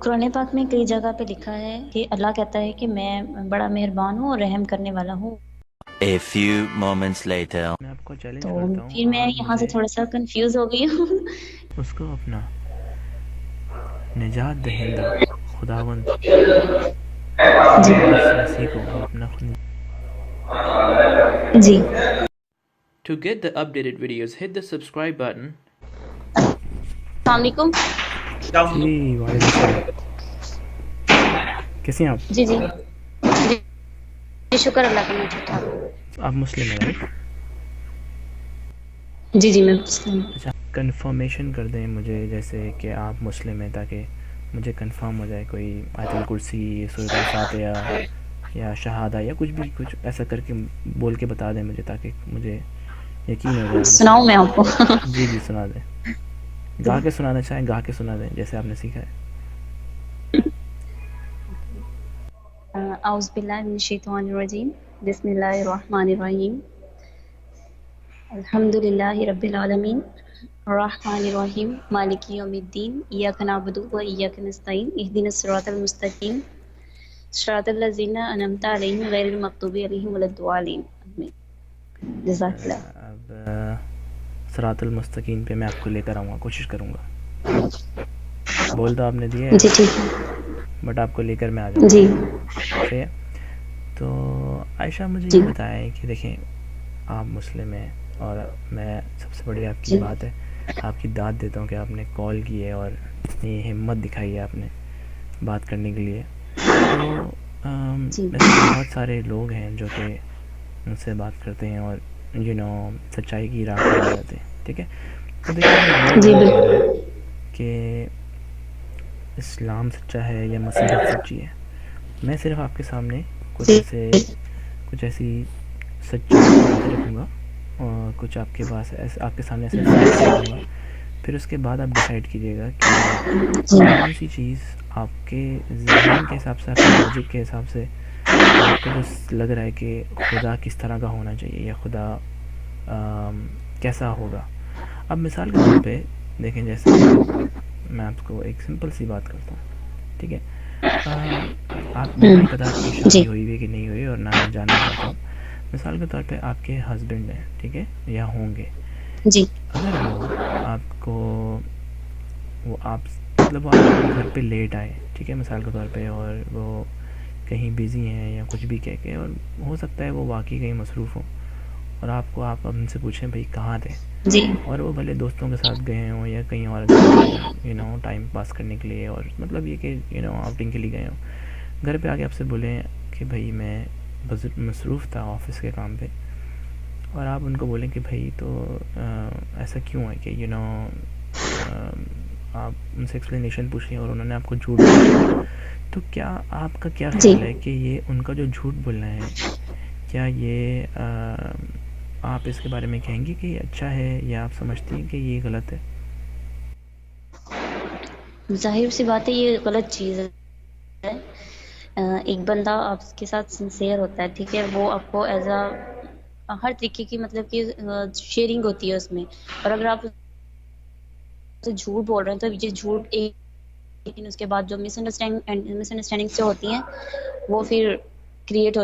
قرآن پاک میں کئی جگہ پہ لکھا ہے کہ اللہ کہتا ہے کہ میں بڑا مہربان ہوں اور رحم کرنے والا ہوں. A few moments later. میں آپ کو چیلنج تو کرتا ہوں، پھر میں آپ یہاں سے مجھے تھوڑا سا کنفیوز ہو گئی ہوں. اس کو اپنا نجات دہندہ خداوند جی مسیح کو آپ اپنا جی. To get the updated videos, hit the subscribe button. السلام علیکم. جی وعلیکم السلام، کیسے ہیں آپ؟ جی جی جی جی شکر اللہ کا، میں ٹھیک ٹھاک ہوں. آپ مسلم ہیں رائٹ؟ جی جی میں مسلم ہوں. اچھا، کنفرمیشن کر دیں مجھے جیسے کہ آپ مسلم ہیں، تاکہ مجھے کنفرم ہو جائے. کوئی آیت الکرسی، سورۃ الفاتحہ یا شہادہ یا کچھ ایسا کر کے بول کے بتا دیں مجھے، تاکہ مجھے یقین ہو جائے آپ مسلم سناؤں میں ہیں. آپ کو؟ جی جی سنا دیں، گا کے سنانا چاہیں گا کے سنا دیں جیسے آپ نے سیکھا ہے. اعوذ باللہ من الشیطان الرجیم، بسم اللہ الرحمن الرحیم. الحمد للہ رب العالمین الرحمن الرحیم مالک یوم الدین، ایاک نعبد و ایاک نستعین، اہدنا الصراط المستقیم صراط الذین انعمت علیہم غیر المغضوب علیہم ولا الضالین. آمین. جزاک اللہ. اب صراط المستقیم پہ میں آپ کو لے کر آؤں گا، کوشش کروں گا. بول تو آپ نے دیا جی ہے، ٹھیک ہے. بٹ آپ کو لے کر میں آ جاؤں گا. جی صحیح ہے. تو عائشہ مجھے جی یہ بتائیں کہ دیکھیں آپ مسلم ہیں، اور میں سب سے بڑی آپ کی جی بات ہے، آپ کی داد دیتا ہوں کہ آپ نے کال کی ہے اور اتنی ہمت دکھائی ہے آپ نے بات کرنے کے لیے. تو جی ویسے بہت سارے لوگ ہیں جو کہ ان سے بات کرتے ہیں اور سچائی کی راہ پر آ جاتے ہیں. ٹھیک ہے، تو دیکھیں یہ جی نہیں کہہ رہا بالکل. کہ اسلام سچا ہے یا مسیحیت سچی ہے. میں صرف آپ کے سامنے جی کچھ ایسی سچی باتیں رکھوں گا، اور کچھ آپ کے پاس آپ کے سامنے ایسے فیکٹس رکھوں گا. پھر اس کے بعد آپ ڈیسائیڈ کیجیے گا کہ جی کون سی چیز آپ کے ذہن کے حساب سے، آپ کے لاجک کے حساب سے، آپ کو جو لگ رہا ہے کہ خدا کس طرح کا ہونا چاہیے یا خدا کیسا ہوگا. اب مثال کے طور پہ دیکھیں، جیسے میں آپ کو ایک سمپل سی بات کرتا ہوں. ٹھیک ہے، آپ مجھے نہیں پتا آپ کی جی شادی ہوئی ہے کہ نہیں ہوئی، اور نہ میں جاننا چاہتا ہوں. مثال کے طور پہ آپ کے ہسبینڈ ہیں، ٹھیک ہے، یا ہوں گے. جی اگر وہ آپ کو آپ مطلب وہ آپ کے گھر پہ لیٹ آئے، ٹھیک ہے مثال کے طور پہ، اور وہ کہیں بزی ہیں یا کچھ بھی کہہ کے، اور ہو سکتا ہے وہ واقعی کہیں مصروف ہوں، اور آپ ان سے پوچھیں بھائی کہاں تھے، جی اور وہ بھلے دوستوں کے ساتھ گئے ہوں یا کہیں اور گئے ہوں ٹائم پاس کرنے کے لیے، اور مطلب یہ کہ آؤٹنگ کے لیے گئے ہوں. گھر پہ آ کے آپ سے بولیں کہ بھائی میں مصروف تھا آفس کے کام پہ، اور آپ ان کو بولیں کہ بھائی تو ایسا کیوں ہے کہ آپ ان سے ایکسپلینیشن پوچھیں اور انہوں نے آپ کو جھوٹ بولا. تو کیا آپ کا کیا جی. خیال ہے کہ یہ ان کا جو جھوٹ بولنا ہے، کیا یہ آپ اس کے بارے میں کہیں گے کہ یہ اچھا ہے، یا آپ سمجھتی ہیں کہ یہ غلط ہے؟ ظاہر سی بات ہے یہ غلط چیز ہے. ایک بندہ آپ کے ساتھ سنسیئر ہوتا ہے، ٹھیک ہے، وہ آپ کو ایز ہر طریقے کی مطلب کہ شیئرنگ ہوتی ہے اس میں. اور اگر آپ اسے جھوٹ بول رہے ہیں تو یہ جھوٹ لیکن اس کے بعد جو مس انڈرسٹینڈنگ سے ہوتی ہیں وہ پھر کریٹ ہو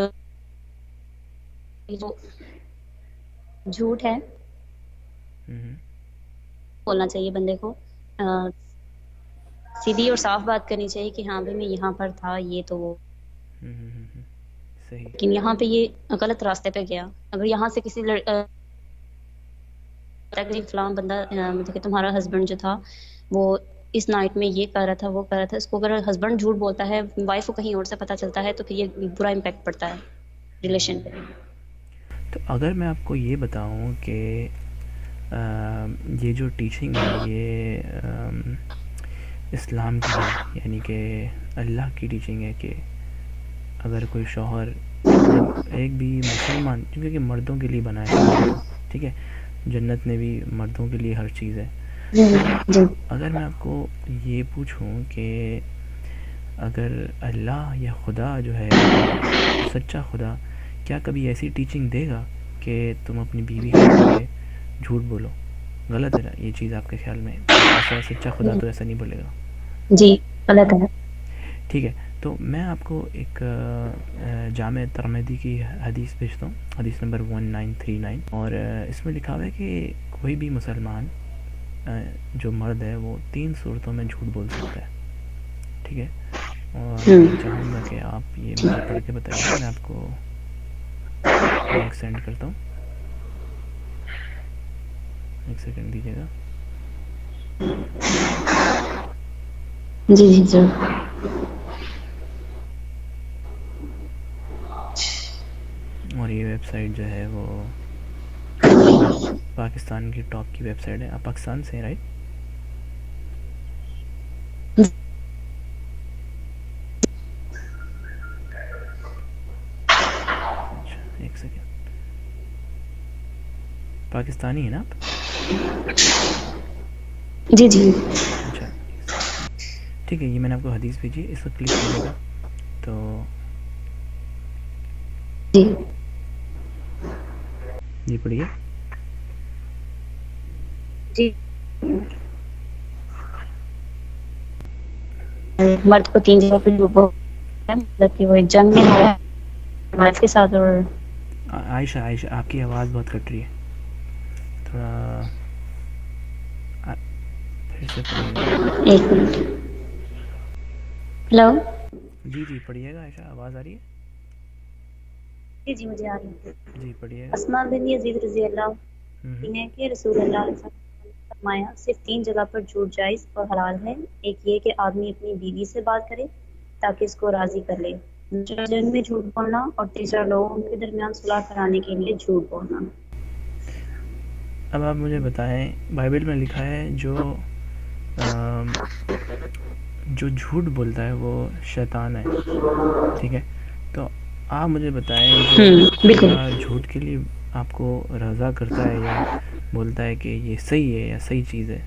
جو جھوٹ ہے. بولنا چاہیے بندے کو، سیدھی اور صاف بات کرنی چاہیے کہ ہاں بھائی میں یہاں پر تھا، یہ تو وہ. صحیح. لیکن یہاں پہ یہ غلط راستے پہ گیا. اگر یہاں سے کسی فلاں بندہ مطلب کہ تمہارا ہسبینڈ جو تھا وہ اس نائٹ میں یہ کر رہا تھا وہ کر رہا تھا، اس کو اگر ہسبینڈ جھوٹ بولتا ہے، وائف کو کہیں اور سے پتہ چلتا ہے، تو پھر یہ برا امپیکٹ پڑتا ہے ریلیشن پہ. تو اگر میں آپ کو یہ بتاؤں کہ یہ جو ٹیچنگ ہے یہ اسلام کی ہے، یعنی کہ اللہ کی ٹیچنگ ہے کہ اگر کوئی شوہر یا ایک بھی مسلمان، کیونکہ مردوں کے لیے بنا ہے اسلام تو، ٹھیک ہے، جنت میں بھی مردوں کے لیے ہر چیز ہے. جی تو جی اگر میں آپ کو یہ پوچھوں کہ اگر اللہ یا خدا جو ہے سچا خدا کیا کبھی ایسی ٹیچنگ دے گا کہ تم اپنی بیوی کے آگے جھوٹ بولو؟ غلط ہے نا یہ چیز آپ کے خیال میں؟ ایسا سچا خدا تو ایسا نہیں بولے گا. جی غلط ہے. ٹھیک ہے. تو میں آپ کو ایک جامع ترمذی کی حدیث بھیجتا ہوں, حدیث نمبر 1939, اور اس میں لکھا ہوا ہے کہ کوئی بھی مسلمان جو مرد ہے وہ 3 صورتوں میں جھوٹ بول سکتا ہے. ٹھیک ہے, اور میں چاہوں گا کہ آپ یہ مجھے پڑھ کے بتائیے. میں آپ کو لنک سینڈ کرتا ہوں, ایک سیکنڈ دیجیے گا. جی جی ضرور. اور یہ ویب سائٹ جو ہے وہ پاکستان کی ٹاپ کی ویب سائٹ ہے. آپ پاکستان سے ہیں رائٹ؟ اچھا ایک سیکنڈ, پاکستانی ہیں نا آپ؟ جی جی اچھا ٹھیک ہے, یہ میں نے آپ کو حدیث بھیجی, اس پر کلک کیجیے گا. تو جی جی پڑھیے. جی. مرد کو 3 جگہ پہ ڈوبو, مطلب کہ وہ ایک جنگ میں ہے وائف کے ساتھ. اور عائشہ عائشہ آپ کی آواز بہت کٹ رہی ہے, تھوڑا پھر سے پڑھیے گا. 1 منٹ. ہلو. جی جی پڑھیے گا عائشہ, آواز آ رہی ہے؟ جی جی مجھے آ رہی ہے. جی پڑھیے گا. اسماء بن یزید رضی اللہ عنہ کہ رسول اللہ علیہ وسلم نے فرمایا صرف 3 جگہ پر جھوٹ جائز اور حلال ہے. ایک یہ کہ آدمی اپنی بیوی سے بات کرے تاکہ اس کو راضی کر لے, دوسرا جنگ میں جھوٹ بولنا, اور تیسرا لوگوں کے درمیان صلح کرانے کے لیے جھوٹ بولنا. اب آپ مجھے بتائیں, بائبل میں لکھا ہے جو جھوٹ بولتا ہے وہ شیطان ہے. ٹھیک ہے, تو آپ مجھے بتائیں جو بالکل. خدا جھوٹ کے لیے آپ کو رضا کرتا ہے یا بولتا ہے کہ یہ صحیح ہے یا صحیح چیز ہے,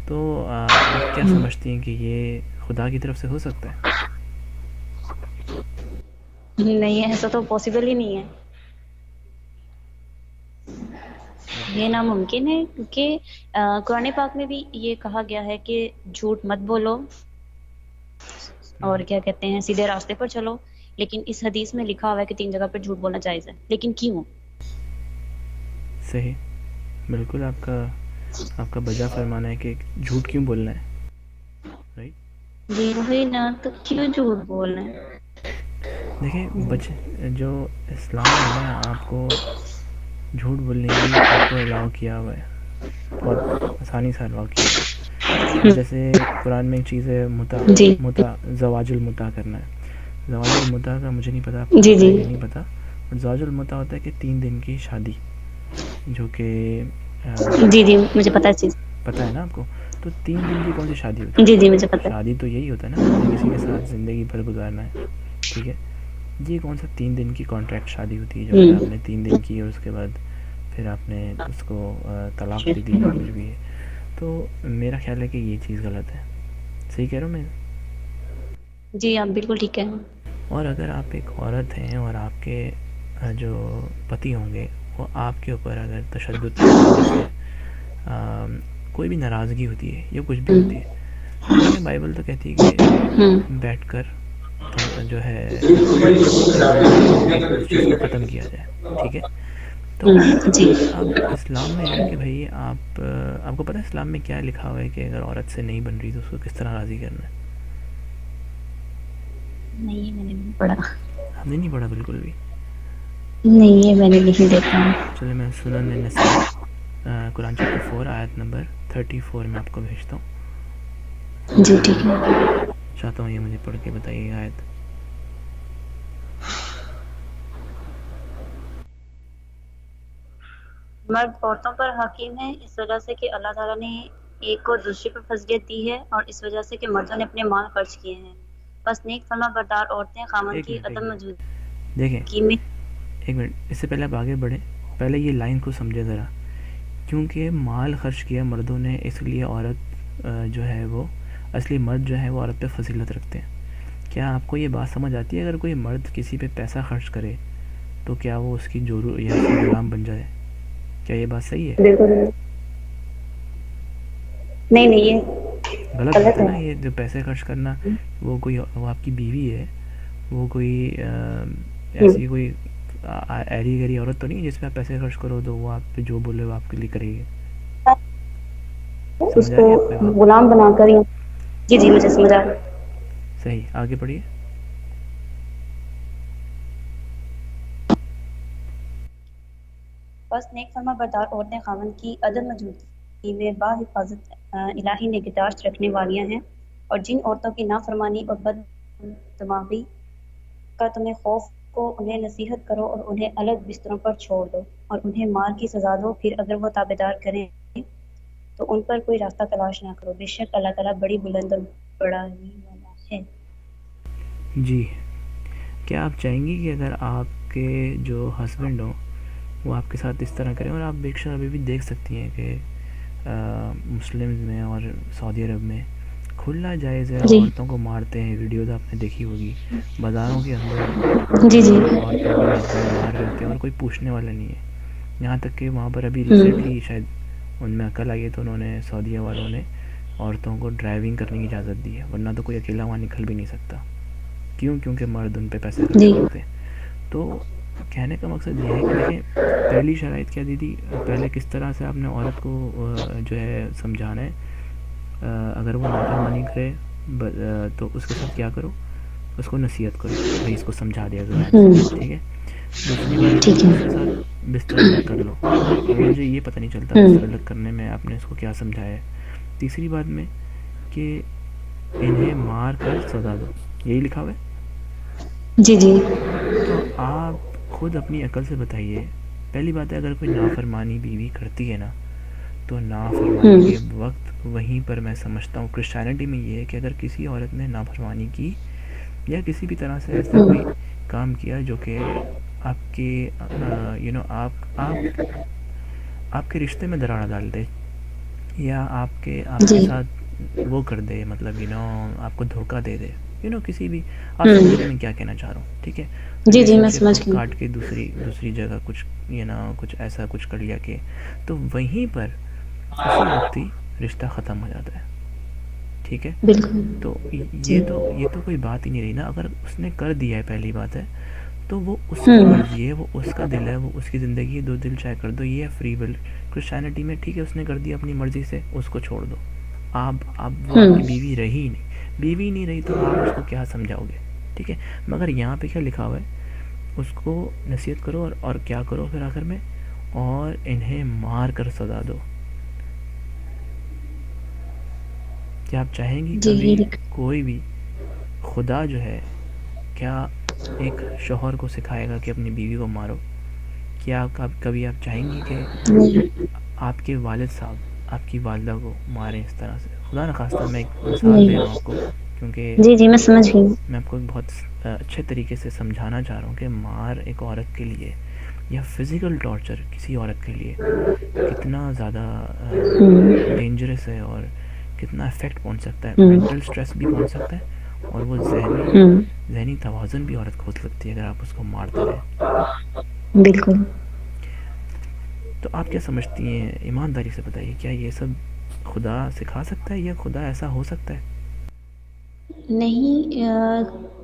تو آپ کیا سمجھتی ہیں کہ یہ خدا کی طرف سے ہو سکتا ہے؟ نہیں, ایسا تو پاسبل ہی نہیں ہے. یہ ناممکن ہے, کیونکہ قرآن پاک میں بھی یہ کہا گیا ہے کہ جھوٹ مت بولو اور کیا کہتے ہیں سیدھے راستے پر چلو. لیکن اس حدیث میں لکھا ہوا ہے کہ 3 جگہ پر جھوٹ بولنا جائز ہے. لیکن کیوں؟ صحیح, بالکل آپ کا بجا فرمانا ہے کہ جھوٹ کیوں بولنا ہے, رائٹ؟ جی وہی نا, تو کیوں جھوٹ بولنا ہے؟ دیکھیں جو اسلام میں نا آپ کو جھوٹ بولنے کے لیے آپ کو الاؤ کیا ہوا ہے, بہت آسانی سے الاؤ کیا ہوا ہے. اب جیسے قرآن میں ایک چیز ہے جی زواج المتع کرنا ہے. زواج المتع کا مجھے نہیں پتا آپ کو جی پتہ جی ہے کہ نہیں پتہ, بٹ زواج المتع ہوتا ہے کہ 3 دن کی شادی, جو کہ جی جی مجھے پتا ہے اس چیز. پتہ ہے نا آپ کو. تو 3 دن کی کون سی شادی ہوتی ہے؟ جی جی مجھے پتا ہے. شادی تو یہی ہوتا ہے نا, آپ نے کسی کے ساتھ زندگی بھر گزارنا ہے. ٹھیک ہے, یہ کون سا 3 دن کی کانٹریکٹ شادی ہوتی ہے جو کہ آپ نے 3 دن کی اور اس کے بعد پھر آپ نے اس کو طلاق دے دی یا کچھ بھی ہے. تو میرا خیال ہے کہ یہ چیز غلط ہے. صحیح کہہ رہا ہوں میں؟ جی آپ بالکل ٹھیک ہے. اور اگر آپ ایک عورت ہیں اور آپ کے جو پتی ہوں گے وہ آپ کے اوپر اگر تشدد کرتے ہیں, جیسے کوئی بھی ناراضگی ہوتی ہے یا کچھ بھی ہوتی ہے, تو دیکھیں بائبل تو کہتی ہے کہ بیٹھ کر جو ہے اس چیز کو ختم کیا جائے. ٹھیک ہے, تو جی اب اسلام میں ہے کہ بھائی آپ کو پتہ ہے اسلام میں کیا لکھا ہوا ہے کہ اگر عورت سے نہیں بن رہی تو اس کو کس طرح راضی کرنا ہے؟ نہیں میں نے نہیں پڑھا. آپ نے نہیں پڑھا بالکل بھی؟ نہیں یہ میں نے نہیں دیکھا. چلے میں سنن نسائی قرآن چیپٹر 4 آیت نمبر 34 میں آپ کو بھیجتا ہوں. جی ٹھیک ہے. چاہتا ہوں یہ مجھے پڑھ کے بتائیے آیت. مرد عورتوں پر حاکم ہے اس وجہ سے کہ اللہ تعالیٰ نے ایک کو دوسرے پر فضیلت دی ہے, اور اس وجہ سے کہ مردوں نے اپنے مال خرچ کیے ہیں. بس نیک فرما بردار عورتیں خاوند کی عدم موجودگی دیکھیں میں. ایک منٹ, اس سے پہلے آپ آگے بڑھیں, پہلے یہ لائن کو سمجھے ذرا. کیونکہ مال خرچ کیا مردوں نے اس لیے عورت جو ہے وہ اصلی مرد جو ہے وہ عورت پہ فضیلت رکھتے ہیں. کیا آپ کو یہ بات سمجھ آتی ہے اگر کوئی مرد کسی پہ پیسہ خرچ کرے تو کیا وہ اس کی جورو یا اس کی غلام بن جائے؟ کیا یہ بات صحیح ہے؟ بالکل نہیں. غلط بات ہے نا یہ جو پیسے خرچ کرنا. وہ آپ کی بیوی ہے, وہ کوئی ایسی کوئی ایری گیری عورت تو نہیں جس پہ آپ پیسے خرچ کرو تو وہ آپ پہ جو بولے وہ آپ کے لیے کرے گی. اس سمجھ آ کو رہی ہے آپ کو بات؟ غلام بنا کر. جی مجھے سمجھ آ رہا ہے. صحیح, آگے پڑھیے. بس نیک فرما بردار عورتیں خاوند کی عدم موجودگی میں بحفاظت الہی نگہداشت رکھنے والیاں ہیں، اور جن عورتوں کی نافرمانی اور بد دماغی کا تمہیں خوف کو انہیں نصیحت کرو اور انہیں الگ بستروں پر چھوڑ دو اور انہیں مار کی سزا دو، پھر اگر وہ تابعدار کریں تو ان پر کوئی راستہ تلاش نہ کرو، بے شک اللہ تعالیٰ بڑی بلند اور بڑھانے والا ہے۔ جی, کیا آپ چاہیں گی کہ اگر آپ کے جو ہسبینڈ ہوں وہ آپ کے ساتھ اس طرح کریں؟ اور آپ بے شک ابھی بھی دیکھ سکتی ہیں کہ مسلمز میں اور سعودی عرب میں کھلا جائز ہے, جی عورتوں کو مارتے ہیں. ویڈیوز آپ نے دیکھی ہوگی, بازاروں کے اندر جی جی عورتوں کو ہسبینڈ مار رہے ہوتے ہیں اور کوئی پوچھنے والا نہیں ہے. یہاں تک کہ وہاں پر ابھی ہوں ریسنٹلی شاید ان میں عقل آئی ہے تو انہوں نے, سعودیہ والوں نے عورتوں کو ڈرائیونگ کرنے کی اجازت دی ہے, ورنہ تو کوئی اکیلا وہاں نکل بھی نہیں سکتا. کیوں؟ کیونکہ مرد ان پہ پیسے خرچ جی کرتے ہیں. تو کہنے کا مقصد یہ ہے کہ دیکھیں پہلی شرائط کیا دی تھی, پہلے کس طرح سے آپ نے عورت کو جو ہے سمجھانا ہے. اگر وہ نافرمانی کرے تو اس کے ساتھ کیا کرو, اس کو نصیحت کرو, بھائی اس کو سمجھا دیا زبان سے, ٹھیک ہے. دوسری بات یہ ہے ٹھیک کہ ہے اس کے ساتھ بستر الگ کر لو. اب مجھے یہ پتہ نہیں چلتا بستر الگ کرنے میں آپ نے اس کو کیا سمجھایا ہے. تیسری بات میں کہ انہیں مار کر سزا دو, یہی لکھا ہوا ہے. جی جی تو آپ خود اپنی عقل سے بتائیے. پہلی بات ہے, اگر کوئی نافرمانی بیوی کرتی ہے نا تو نافرمانی ہوں کے وقت وہیں پر میں سمجھتا ہوں کرسچینٹی میں یہ ہے کہ اگر کسی عورت نے نافرمانی کی یا کسی بھی طرح سے ایسا ہوں کوئی کام کیا جو کہ آپ کے آپ کے رشتے میں دراڑ ڈال دے, یا آپ کے جی ساتھ وہ کر دے, مطلب آپ کو دھوکہ دے دے, کسی بھی, آپ سمجھ ہوں رہے میں کیا کہنا چاہ رہا ہوں, ٹھیک ہے. جی جی ریلیشن میں شپ سمجھ کو گئی. کاٹ کے دوسری جگہ کچھ کچھ ایسا کچھ کر لیا کہ, تو وہیں پر اسی وقت ہی رشتہ ختم ہو جاتا ہے, ٹھیک ہے. بالکل تو جی یہ تو کوئی بات ہی نہیں رہی نا. اگر اس نے کر دیا ہے, پہلی بات ہے تو وہ اس کی ہوں مرضی ہے, وہ اس کا دل ہے, وہ اس کی زندگی ہے, دو دل چاہے کر دو, یہ ہے فری ول. کرسچینٹی میں ٹھیک ہے اس نے کر دیا اپنی مرضی سے, اس کو چھوڑ دو. وہ آپ ہوں کی بیوی رہی نہیں, بیوی نہیں رہی تو آپ اس کو کیا سمجھاؤ گے, ٹھیک ہے. مگر یہاں پہ کیا لکھا ہوا ہے, اس کو نصیحت کرو اور کیا کرو پھر آخر میں, اور انہیں مار کر سزا دو. کیا آپ چاہیں گی جی کبھی یہ لکھ کوئی بھی خدا جو ہے کیا ایک شوہر کو سکھائے گا کہ اپنی بیوی کو مارو؟ کیا کبھی آپ چاہیں گی کہ آپ کے والد صاحب آپ کی والدہ کو ماریں اس طرح سے؟ خدا نخواستہ, میں ایک مثال دے رہا ہوں آپ کو, کیونکہ جی جی میں سمجھ گئی. میں آپ کو ایک بہت اچھے طریقے سے سمجھانا چاہ رہا ہوں کہ مار ایک عورت کے لیے یا فزیکل ٹارچر کسی عورت کے لیے کتنا زیادہ ہوں ڈینجرس ہے, اور کتنا افیکٹ پہنچ سکتا ہے. ہوں مینٹل سٹریس بھی پہنچ سکتا ہے, اور وہ ہوں ذہنی توازن بھی عورت کھو سکتی ہے اگر آپ اس کو مارتے رہیں. بالکل. تو آپ کیا سمجھتی ہیں, ایمانداری سے بتائیے, کیا یہ سب خدا سکھا سکتا ہے, یا خدا ایسا ہو سکتا ہے؟ نہیں,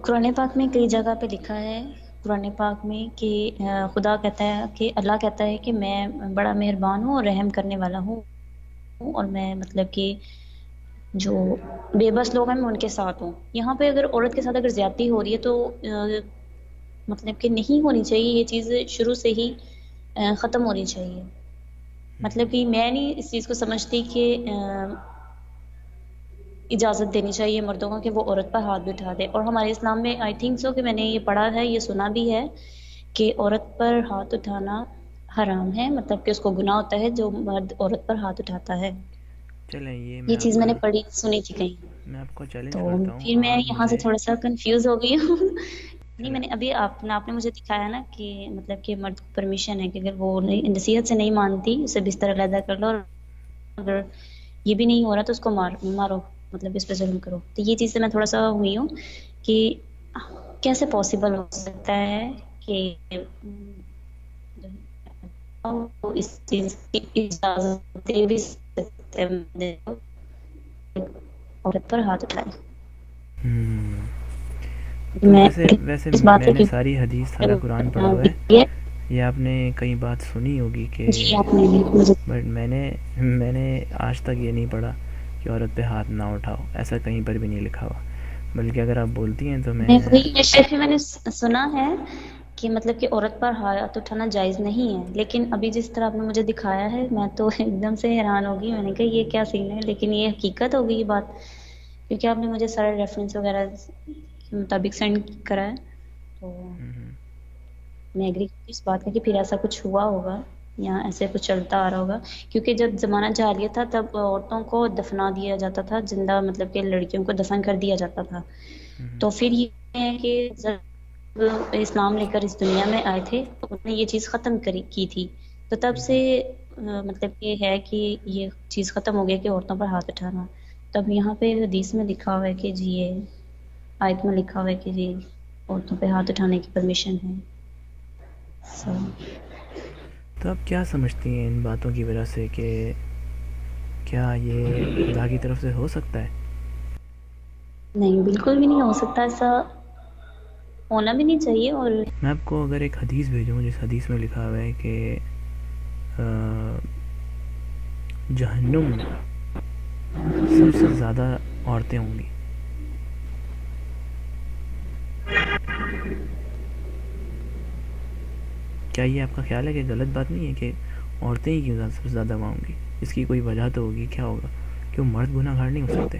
قرآن پاک میں کئی جگہ پہ لکھا ہے, قرآن پاک میں کہ خدا کہتا ہے کہ اللہ کہتا ہے کہ میں بڑا مہربان ہوں اور رحم کرنے والا ہوں, اور میں مطلب کہ جو بے بس لوگ ہیں میں ان کے ساتھ ہوں. یہاں پہ اگر عورت کے ساتھ اگر زیادتی ہو رہی ہے تو مطلب کہ نہیں ہونی چاہیے, یہ چیز شروع سے ہی ختم ہونی چاہیے. مطلب کہ میں نہیں اس چیز کو سمجھتی کہ اجازت دینی چاہیے مردوں کو کہ وہ عورت پر ہاتھ بھی اٹھا دے. اور ہمارے اسلام میں آئی تھنک سو کہ میں نے یہ پڑھا ہے, یہ سنا بھی ہے کہ عورت پر ہاتھ اٹھانا حرام ہے, مطلب کہ اس کو گناہ ہوتا ہے جو مرد عورت پر ہاتھ اٹھاتا ہے. چلیں یہ آپ چیز میں کو نے پڑھی سنی تھی کہیں, میں آپ کو چیلنج تو کرتا ہوں, پھر میں آپ یہاں سے مجھے تھوڑا سا کنفیوز ہو گئی ہوں. نہیں, چلیں میں نے ابھی آپ نے مجھے دکھایا نا کہ مطلب کہ مرد کو پرمیشن ہے کہ اگر وہ نصیحت سے نہیں مانتی اسے بستر علیحدہ کر لو, اور اگر یہ بھی نہیں ہو رہا تو اس کو مارو, مطلب اس پہ ظلم کرو. تو یہ چیز سے میں تھوڑا سا ہوئی ہوں کہ کیسے پاسبل ہو سکتا ہے کہ اس چیز کی اجازت دے بھی سکتے ہیں. عورت پر ہاتھ اٹھائے. تو میں ویسے اس بات میں کو نے ساری حدیث سارا قرآن پڑھا ہوا ہے. یہ آپ نے کئی بات سنی ہوگی کہ جی آپ نے مجھے بٹ میں نے آج تک یہ نہیں پڑھا کہ عورت پہ ہاتھ نہ اٹھاؤ. ایسا کہیں پر بھی نہیں لکھا ہوا. بلکہ اگر آپ بولتی ہیں تو میں وہی شیخ میں نے سنا ہے کہ مطلب کہ عورت پر ہاتھ اٹھانا جائز نہیں ہے. لیکن ابھی جس طرح آپ نے مجھے دکھایا ہے میں تو ایک دم سے حیران ہوگی. میں نے کہا یہ کیا سین ہے, لیکن یہ حقیقت ہوگی یہ بات, کیونکہ آپ نے مجھے سارے ریفرنس وغیرہ کے مطابق سینڈ کرا ہے. تو میں ایگری کرتی اس بات کا کہ پھر ایسا کچھ ہوا ہوگا یا ایسے کچھ چلتا آ رہا ہوگا. کیونکہ جب زمانہ جاہلیت تھا تب عورتوں کو دفنا دیا جاتا تھا زندہ, مطلب کہ لڑکیوں کو دفن کر دیا جاتا تھا. تو پھر یہ ہے کہ جب اسلام لے کر اس دنیا میں آئے تھے تو انہوں نے یہ چیز ختم کی تھی. تو تب سے مطلب یہ ہے کہ یہ چیز ختم ہو گیا کہ عورتوں پر ہاتھ اٹھانا. تب یہاں پہ حدیث میں لکھا ہوا ہے کہ جی یہ آیت میں لکھا ہوا ہے کہ جی عورتوں پہ ہاتھ اٹھانے کی پرمیشن ہے. تو آپ کیا سمجھتی ہیں ان باتوں کی وجہ سے کہ کیا یہ خدا کی طرف سے ہو سکتا ہے؟ نہیں, بالکل بھی نہیں ہو سکتا. ایسا ہونا بھی نہیں چاہیے. اور میں آپ کو اگر ایک حدیث بھیجوں جس حدیث میں لکھا ہوا ہے کہ جہنم میں سب سے زیادہ عورتیں ہوں گی, کیا یہ آپ کا خیال ہے کہ غلط بات نہیں ہے کہ عورتیں ہی کیوں سب سے زیادہ وہاں ہوں گی؟ اس کی کوئی وجہ تو ہوگی. کیا ہوگا؟ کیوں مرد گناہ گار نہیں ہو سکتے؟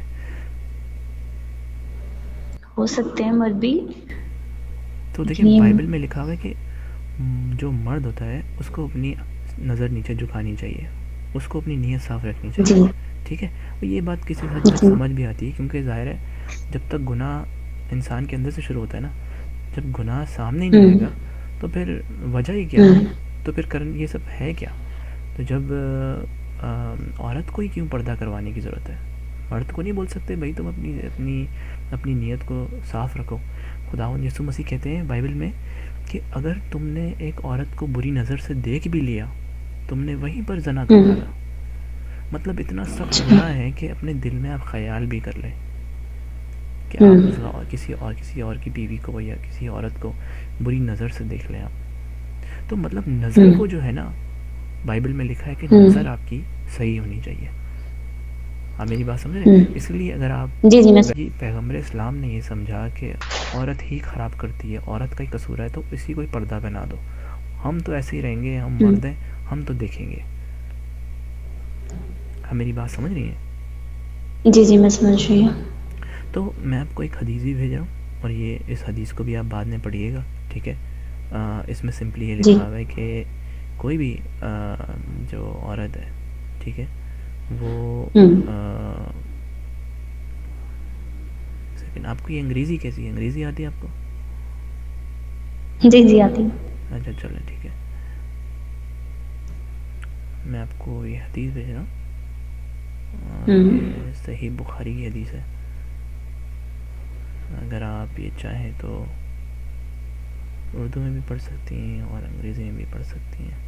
ہو سکتے ہیں مرد بھی. تو دیکھیں لیکن بائبل میں لکھا ہوا ہے کہ جو مرد ہوتا ہے اس کو اپنی نظر نیچے جھکانی چاہیے, اس کو اپنی نیت صاف رکھنی چاہیے. جی ٹھیک ہے, اور یہ بات کسی حد تک جی سمجھ بھی آتی ہے کیونکہ ظاہر ہے جب تک گناہ انسان کے اندر سے شروع ہوتا ہے نا, جب گناہ سامنے ہی نہیں آئے گا تو پھر وجہ ہی کیا ہے؟ تو پھر یہ سب ہے کیا؟ تو جب عورت کو ہی کیوں پردہ کروانے کی ضرورت ہے؟ مرد کو نہیں بول سکتے بھائی تم اپنی نیت کو صاف رکھو؟ خداوند یسوع مسیح کہتے ہیں بائبل میں کہ اگر تم نے ایک عورت کو بری نظر سے دیکھ بھی لیا تم نے وہیں پر زنا کر ڈالا. مطلب اتنا سخت گناہ ہے کہ اپنے دل میں آپ خیال بھی کر لیں کہ آپ کسی اور کی بیوی کو یا کسی عورت کو بری نظر سے دیکھ لیں آپ. تو مطلب نظر کو جو ہے نا, بائبل میں لکھا ہے کہ نظر آپ کی صحیح ہونی چاہیے. آپ میری بات سمجھ رہے ہیں؟ اس لیے اگر آپ جی جی میں پیغمبر اسلام نے یہ سمجھا کہ عورت ہی خراب کرتی ہے, عورت کا ہی قصور ہے, تو اسی کو ہی پردہ پہنا دو. ہم تو ایسے ہی رہیں گے, ہم مرد ہیں, ہم تو دیکھیں گے. آپ میری بات سمجھ رہی ہیں؟ جی جی میں سمجھ رہی ہوں. تو میں آپ کو ایک حدیث بھی بھیج رہا ہوں اور اس حدیث کو بھی آپ بعد میں پڑھیے گا. ٹھیک ہے, اس میں سمپلی یہ جی لکھا ہوا ہے کہ کوئی بھی جو عورت ہے, ٹھیک ہے, وہ لیکن آپ کو یہ انگریزی کیسی ہے؟ انگریزی آتی ہے آپ کو؟ جی جی آتی. اچھا چلیں ٹھیک ہے, میں آپ کو یہ حدیث بھیج رہا ہوں. یہ صحیح بخاری کی حدیث ہے. اگر آپ یہ چاہیں تو اردو میں بھی پڑھ سکتی ہیں اور انگریزی میں بھی پڑھ سکتی ہیں.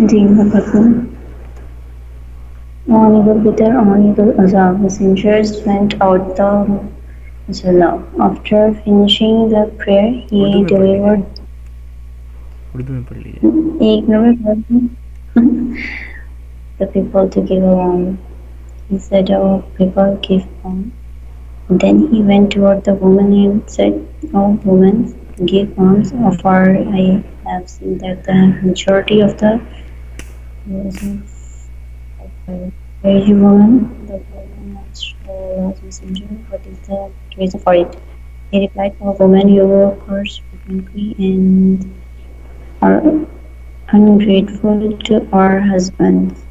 جی میں پڑھتی ہوں. On Eid al-Fitr, on Eid al-Adha, messengers went out the Musalla. After finishing the prayer, he Urdu میں پڑھ لیجیے, delivered. اردو میں پڑھ لیجیے. ایک number the people to give alms. He said, "Oh people, give alms." Then he went toward the woman and said, "Oh woman, give alms, for I have seen that the majority of the very woman, the woman asked the Lord's messenger, "What is the reason for it?" He replied, "O woman, you curse frequently and are ungrateful to our husbands.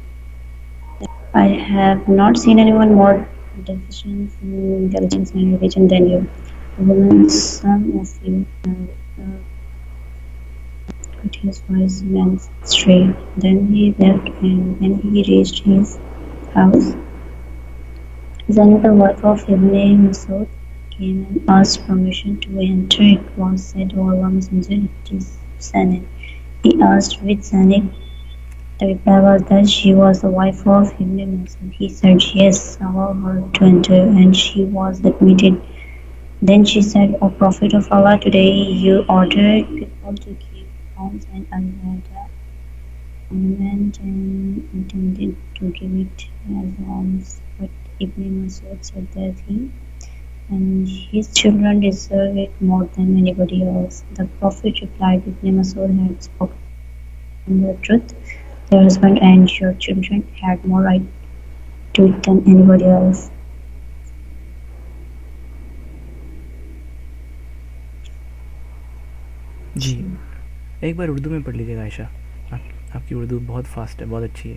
I have not seen anyone more deficient in intelligence and religion than you. Women, some of you have cut his wise men straight. Then he left, and when he reached his house, Zainab, the wife of Ibn Masud, came and asked permission to enter. It was said, O Allah Messenger, it is Zainab. He asked, which Zainab? The reply was that she was the wife of Ibn Masud. He said, yes, allow her to enter, and she was admitted. Then she said, O Prophet of Allah, today you ordered people to keep alms, and I had went and intended to give it as alms, but Ibn Masud said that he and his children deserve it more than anybody else. The Prophet replied, Ibn Masud had spoken the truth. Their husband and your children had more right to it than anybody else. جی ایک بار اردو میں پڑھ لیجیے گا عائشہ. آپ کی اردو بہت fast ہے, بہت اچھی ہے.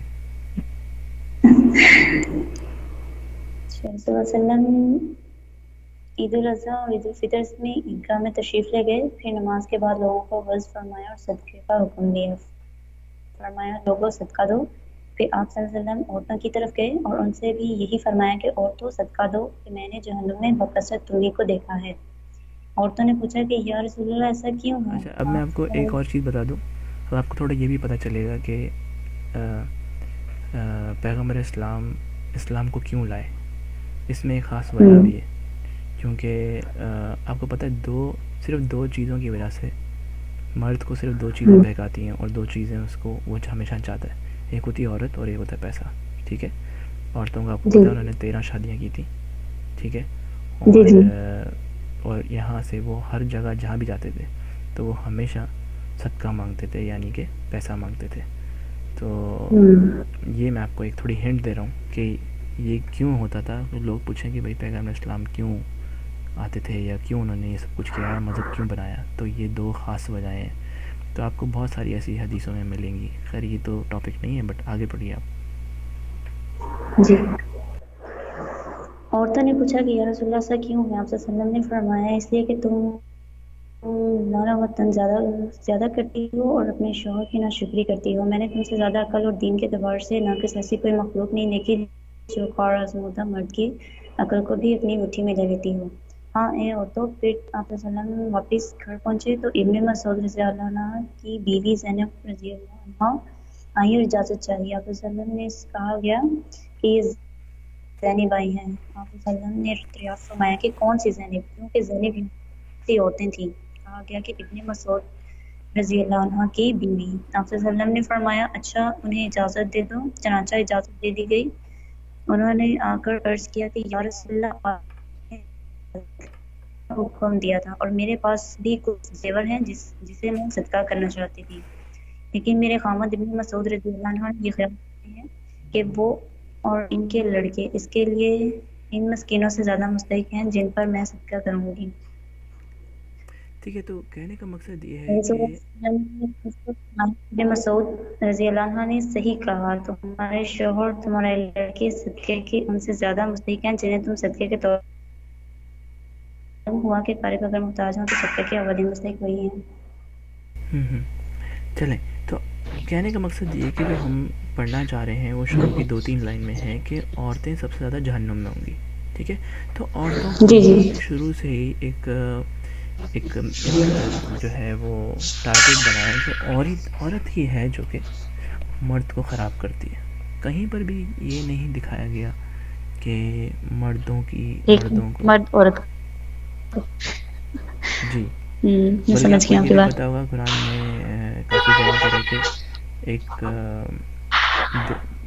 صلی اللہ علیہ وسلم عید الاضحیٰ اور عید الفطر میں عیدگاہ میں تشریف لے گئے. پھر نماز کے بعد لوگوں کو وعظ فرمایا اور صدقے کا حکم دیا. فرمایا, لوگوں صدقہ دو. پھر آپ صلی اللہ علیہ وسلم عورتوں کی طرف گئے اور ان سے بھی یہی فرمایا کہ عورتوں صدقہ دو کہ میں نے جہنم میں بکثرت تمہیں کو دیکھا ہے. عورتوں نے پوچھا کہ یا رسول اللہ ایسا کیوں ہے؟ اچھا, اب میں آپ کو ایک اور چیز بتا دوں, اب آپ کو تھوڑا یہ بھی پتہ چلے گا کہ پیغمبر اسلام کو کیوں لائے. اس میں ایک خاص وجہ بھی ہے, کیونکہ آپ کو پتہ ہے صرف دو چیزوں کی وجہ سے مرد کو صرف دو چیزیں بہکاتی ہیں, اور دو چیزیں اس کو وہ ہمیشہ چاہتا ہے. ایک ہوتی ہے عورت اور ایک ہوتا ہے پیسہ. ٹھیک ہے, عورتوں کا آپ کو پتہ ہے انہوں نے 13 شادیاں کی تھیں. ٹھیک ہے, اور یہاں سے وہ ہر جگہ جہاں بھی جاتے تھے تو وہ ہمیشہ صدقہ مانگتے تھے, یعنی کہ پیسہ مانگتے تھے. تو یہ میں آپ کو ایک تھوڑی ہنٹ دے رہا ہوں کہ یہ کیوں ہوتا تھا. لوگ پوچھیں کہ بھائی پیغمبر اسلام کیوں آتے تھے یا کیوں انہوں نے یہ سب کچھ کیا, مذہب کیوں بنایا, تو یہ دو خاص وجہیں ہیں. تو آپ کو بہت ساری ایسی حدیثوں میں ملیں گی. خیر یہ تو ٹاپک نہیں ہے, بٹ آگے پڑھیے آپ. جی, عورتوں نے پوچھا کہ یا رسول اللہ ایسا کیوں ہے؟ آپ صلی اللہ علیہ وسلم نے فرمایا, اس لیے کہ تم نارا وطن زیادہ کرتی ہو اور اپنے شوہر کی ناشکری کرتی ہو. میں نے تم سے زیادہ عقل اور دین کے اعتبار سے ناقص ایسی کوئی مخلوق نہیں دیکھی جو اور آزمودہ مرد کی عقل کو بھی اپنی مٹھی میں لے لیتی ہو. ہاں اے عورتوں. پھر آپ صلی اللہ علیہ وسلم واپس گھر پہنچے تو ابن مسعود رضی اللہ عنہ کی بیوی زینب رضی اللہ عنہ آئی اور اجازت چاہیے. آپ صلی اللہ علیہ وسلم نے کہا گیا کہ یہ زینب آئی ہیں. آپ صلی اللہ علیہ وسلم نے دریافت فرمایا کہ کون سی زینب, کیونکہ زینب سی عورتیں تھیں. کہا گیا کہ ابن مسعود رضی اللہ عنہ کی بیوی. آپ صلی اللہ علیہ وسلم نے فرمایا اچھا انہیں اجازت دے دو. چنانچہ اجازت دے دی گئی. انہوں نے آ کر عرض کیا کہ یا رسول اللہ آپ نے حکم دیا تھا اور میرے پاس بھی کچھ زیور ہیں جسے میں صدقہ کرنا چاہتی تھی, لیکن میرے خامد ابن مسعود رضی اللہ عنہ یہ خیال کرتے ہیں کہ وہ اور ان کے لڑکے اس کے لیے ان مسکینوں سے زیادہ مستحق ہیں جن پر میں صدقہ کروں گی. ٹھیک ہے, تو کہنے کا مقصد یہ ہے کہ ابن مسعود رضی اللہ عنہ نے صحیح کہا, تمہارے شوہر تمہارے لڑکے صدقے کے ان سے زیادہ مستحق ہیں جنہیں تم صدقے کے طور ہوا کہ فارغ اگر محتاج ہوں تو صدقے کے اولین مستحق وہی ہیں. چلیں, تو کہنے کا مقصد یہ کہ جو ہم پڑھنا چاہ رہے ہیں وہ شروع کی 2-3 لائن میں ہے کہ عورتیں سب سے زیادہ جہنم میں ہوں گی. ٹھیک ہے, تو عورتوں کو شروع سے ہی ایک جو ہے وہ ٹارگیٹ بنایا کہ عورت ہی ہے جو کہ مرد کو خراب کرتی ہے. کہیں پر بھی یہ نہیں دکھایا گیا کہ مردوں کو مرد عورت. جی, بلکہ آپ کو یہ بھی پتا ہوگا قرآن میں کافی جگہ پر ہے کہ ایک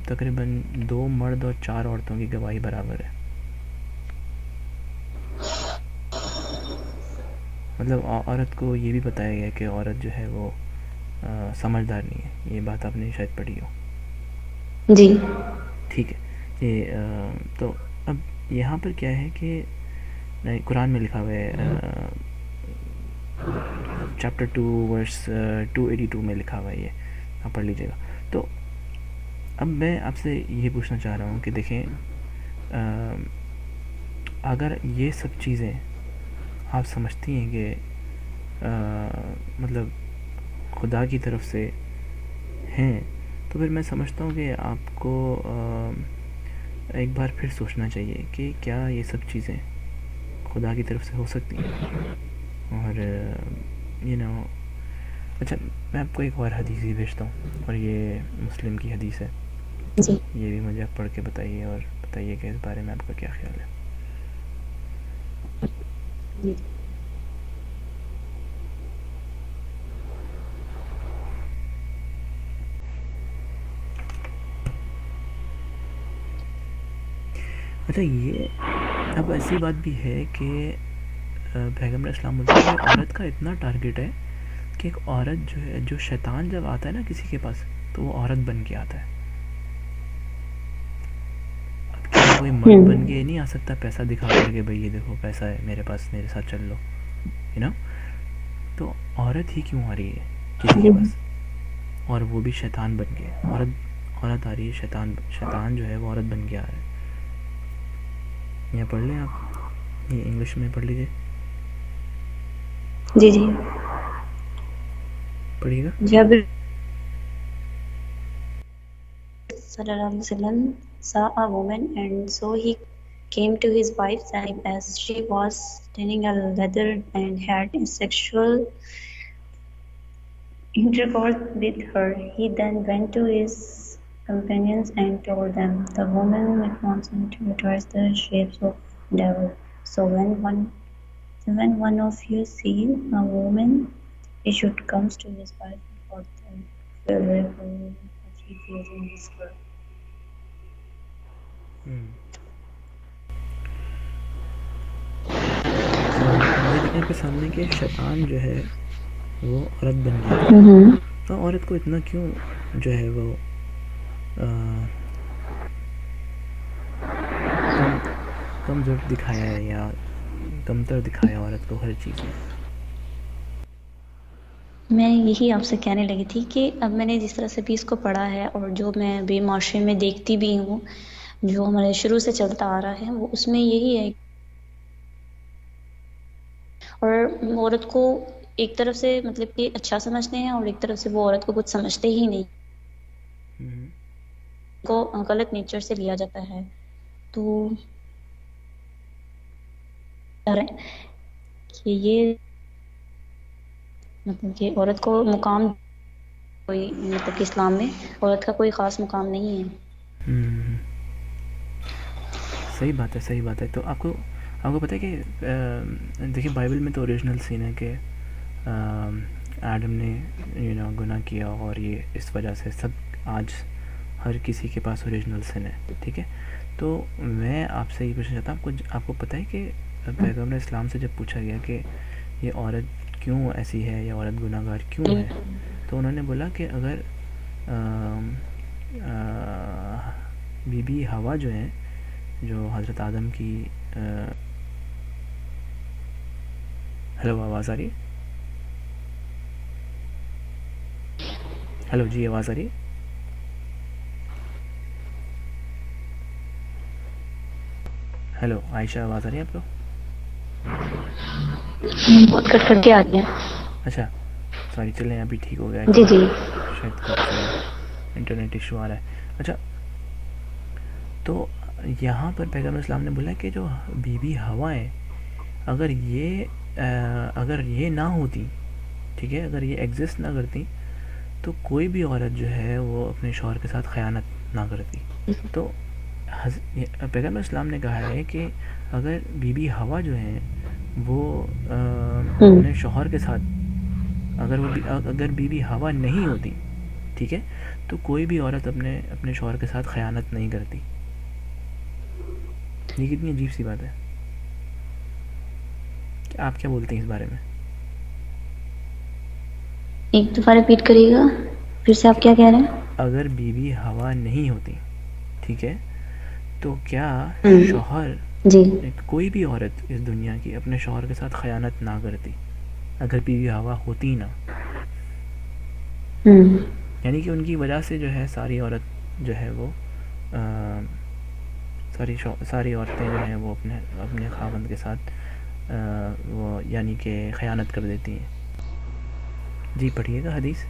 تقریباً 2 مرد اور 4 عورتوں کی گواہی برابر ہے. مطلب عورت کو یہ بھی بتایا گیا کہ عورت جو ہے وہ سمجھدار نہیں ہے. یہ بات آپ نے شاید پڑھی ہو. جی ٹھیک ہے, یہ تو اب یہاں پر کیا ہے کہ قرآن میں لکھا ہوا ہے چیپٹر 2 ورس 282 میں لکھا ہوا ہے یہ. آپ پڑھ لیجیے گا. تو اب میں آپ سے یہ پوچھنا چاہ رہا ہوں کہ دیکھیں اگر یہ سب چیزیں آپ سمجھتی ہیں کہ مطلب خدا کی طرف سے ہیں، تو پھر میں سمجھتا ہوں کہ آپ کو ایک بار پھر سوچنا چاہیے کہ کیا یہ سب چیزیں خدا کی طرف سے ہو سکتی ہیں. اور اچھا میں آپ کو ایک اور حدیث ہی بھیجتا ہوں، اور یہ مسلم کی حدیث ہے، جی یہ بھی مجھے آپ پڑھ کے بتائیے اور بتائیے کہ اس بارے میں آپ کا کیا خیال ہے. جی اچھا یہ اب ایسی بات بھی ہے کہ پیغمبر اسلام بولتے ہیں کہ عورت کا اتنا ٹارگٹ ہے کہ ایک عورت جو ہے، جو شیطان جب آتا ہے نا کسی کے پاس، تو وہ عورت بن کے آتا ہے. اب کیا کوئی مرد بن کے نہیں آ سکتا پیسہ دکھا کر کے بھئی یہ دیکھو پیسہ ہے میرے پاس، میرے ساتھ چل لو، تو عورت ہی کیوں آ رہی ہے کسی کے پاس، اور وہ بھی شیطان بن کے. عورت آ رہی ہے، شیطان جو ہے وہ عورت بن کے آ رہا ہے. یہ پڑھ لیں آپ، یہ انگلش میں پڑھ لیجیے، جی جی پڑھیے گا. جابر صلی اللہ علیہ وسلم saw a woman, and so he came to his wife's side as she was standing a leather and had a sexual intercourse with her. He then went to his companions and told them, the woman represents the shapes of devil. So when one of you sees a woman, he should come to his wife for the failure that he feels in his world. یہ دیکھیں آپ کے سامنے کہ شیطان جو ہے وہ عورت بن گیا. تو عورت کو اتنا کیوں جو ہے وہ کمزور دکھایا ہے یا کمتر دکھایا عورت کو ہر چیز میں. میں یہی آپ سے کہنے لگی تھی کہ اب میں نے جس طرح سے بھی اس کو پڑھا ہے اور جو میں بھی معاشرے میں دیکھتی بھی ہوں، جو ہمارے شروع سے چلتا آ رہا ہے، وہ اس میں یہی ہے. اور عورت کو ایک طرف سے مطلب کہ اچھا سمجھتے ہیں اور ایک طرف سے وہ عورت کو کچھ سمجھتے ہی نہیں، کو غلط نیچر سے لیا جاتا ہے. تو کہ یہ مطلب کہ عورت کو مقام کوئی مطلب کہ اسلام میں عورت کا کوئی خاص مقام نہیں ہے. صحیح بات ہے، صحیح بات ہے. تو آپ کو پتہ ہے کہ دیکھیے بائبل میں تو اوریجنل سین ہے کہ آدم نے گناہ کیا، اور یہ اس وجہ سے سب آج ہر کسی کے پاس اوریجنل سین ہے. ٹھیک ہے، تو میں آپ سے یہ پوچھنا چاہتا ہوں، آپ کو پتہ ہے کہ پیغمبر اسلام سے جب پوچھا گیا کہ یہ عورت کیوں ایسی ہے یا عورت گناہ گار کیوں ہے، تو انہوں نے بولا کہ اگر بی بی ہوا جو ہیں، جو حضرت آدم کی ہیلو آواز آ رہی ہے؟ ہیلو جی آواز آ رہی ہے؟ ہیلو عائشہ آواز آ رہی ہے آپ کو؟ بہت کٹ کر کے آ گیا. اچھا سوری، چلیں ابھی ٹھیک ہو گیا. جی جی شاید کچھ انٹرنیٹ ایشو آ رہا ہے. اچھا، تو یہاں پر پیغمبر اسلام نے بولا کہ جو بی بی ہوائیں اگر یہ نہ ہوتی، ٹھیک ہے، اگر یہ ایگزسٹ نہ کرتی، تو کوئی بھی عورت جو ہے وہ اپنے شوہر کے ساتھ خیانت نہ کرتی. تو پیغمبر اسلام نے کہا ہے کہ اگر بی بی ہوا جو ہیں وہ اپنے شوہر کے ساتھ اگر بی بی ہوا نہیں ہوتی، ٹھیک ہے، تو کوئی بھی عورت اپنے شوہر کے ساتھ خیانت نہیں کرتی. یہ کتنی عجیب سی بات ہے. آپ کیا بولتے ہیں اس بارے میں؟ ایک دفعہ ریپیٹ کریے گا پھر سے، آپ کیا کہہ رہے ہیں؟ اگر بی بی ہوا نہیں ہوتی، ٹھیک ہے، تو کیا شوہر جی کوئی بھی عورت اس دنیا کی اپنے شوہر کے ساتھ خیانت نہ کرتی اگر بی بی ہوا ہوتی نا. یعنی کہ ان کی وجہ سے جو ہے ساری عورت جو ہے وہ ساری عورتیں جو ہیں وہ اپنے خاوند کے ساتھ وہ یعنی کہ خیانت کر دیتی ہیں. جی پڑھیے گا حدیث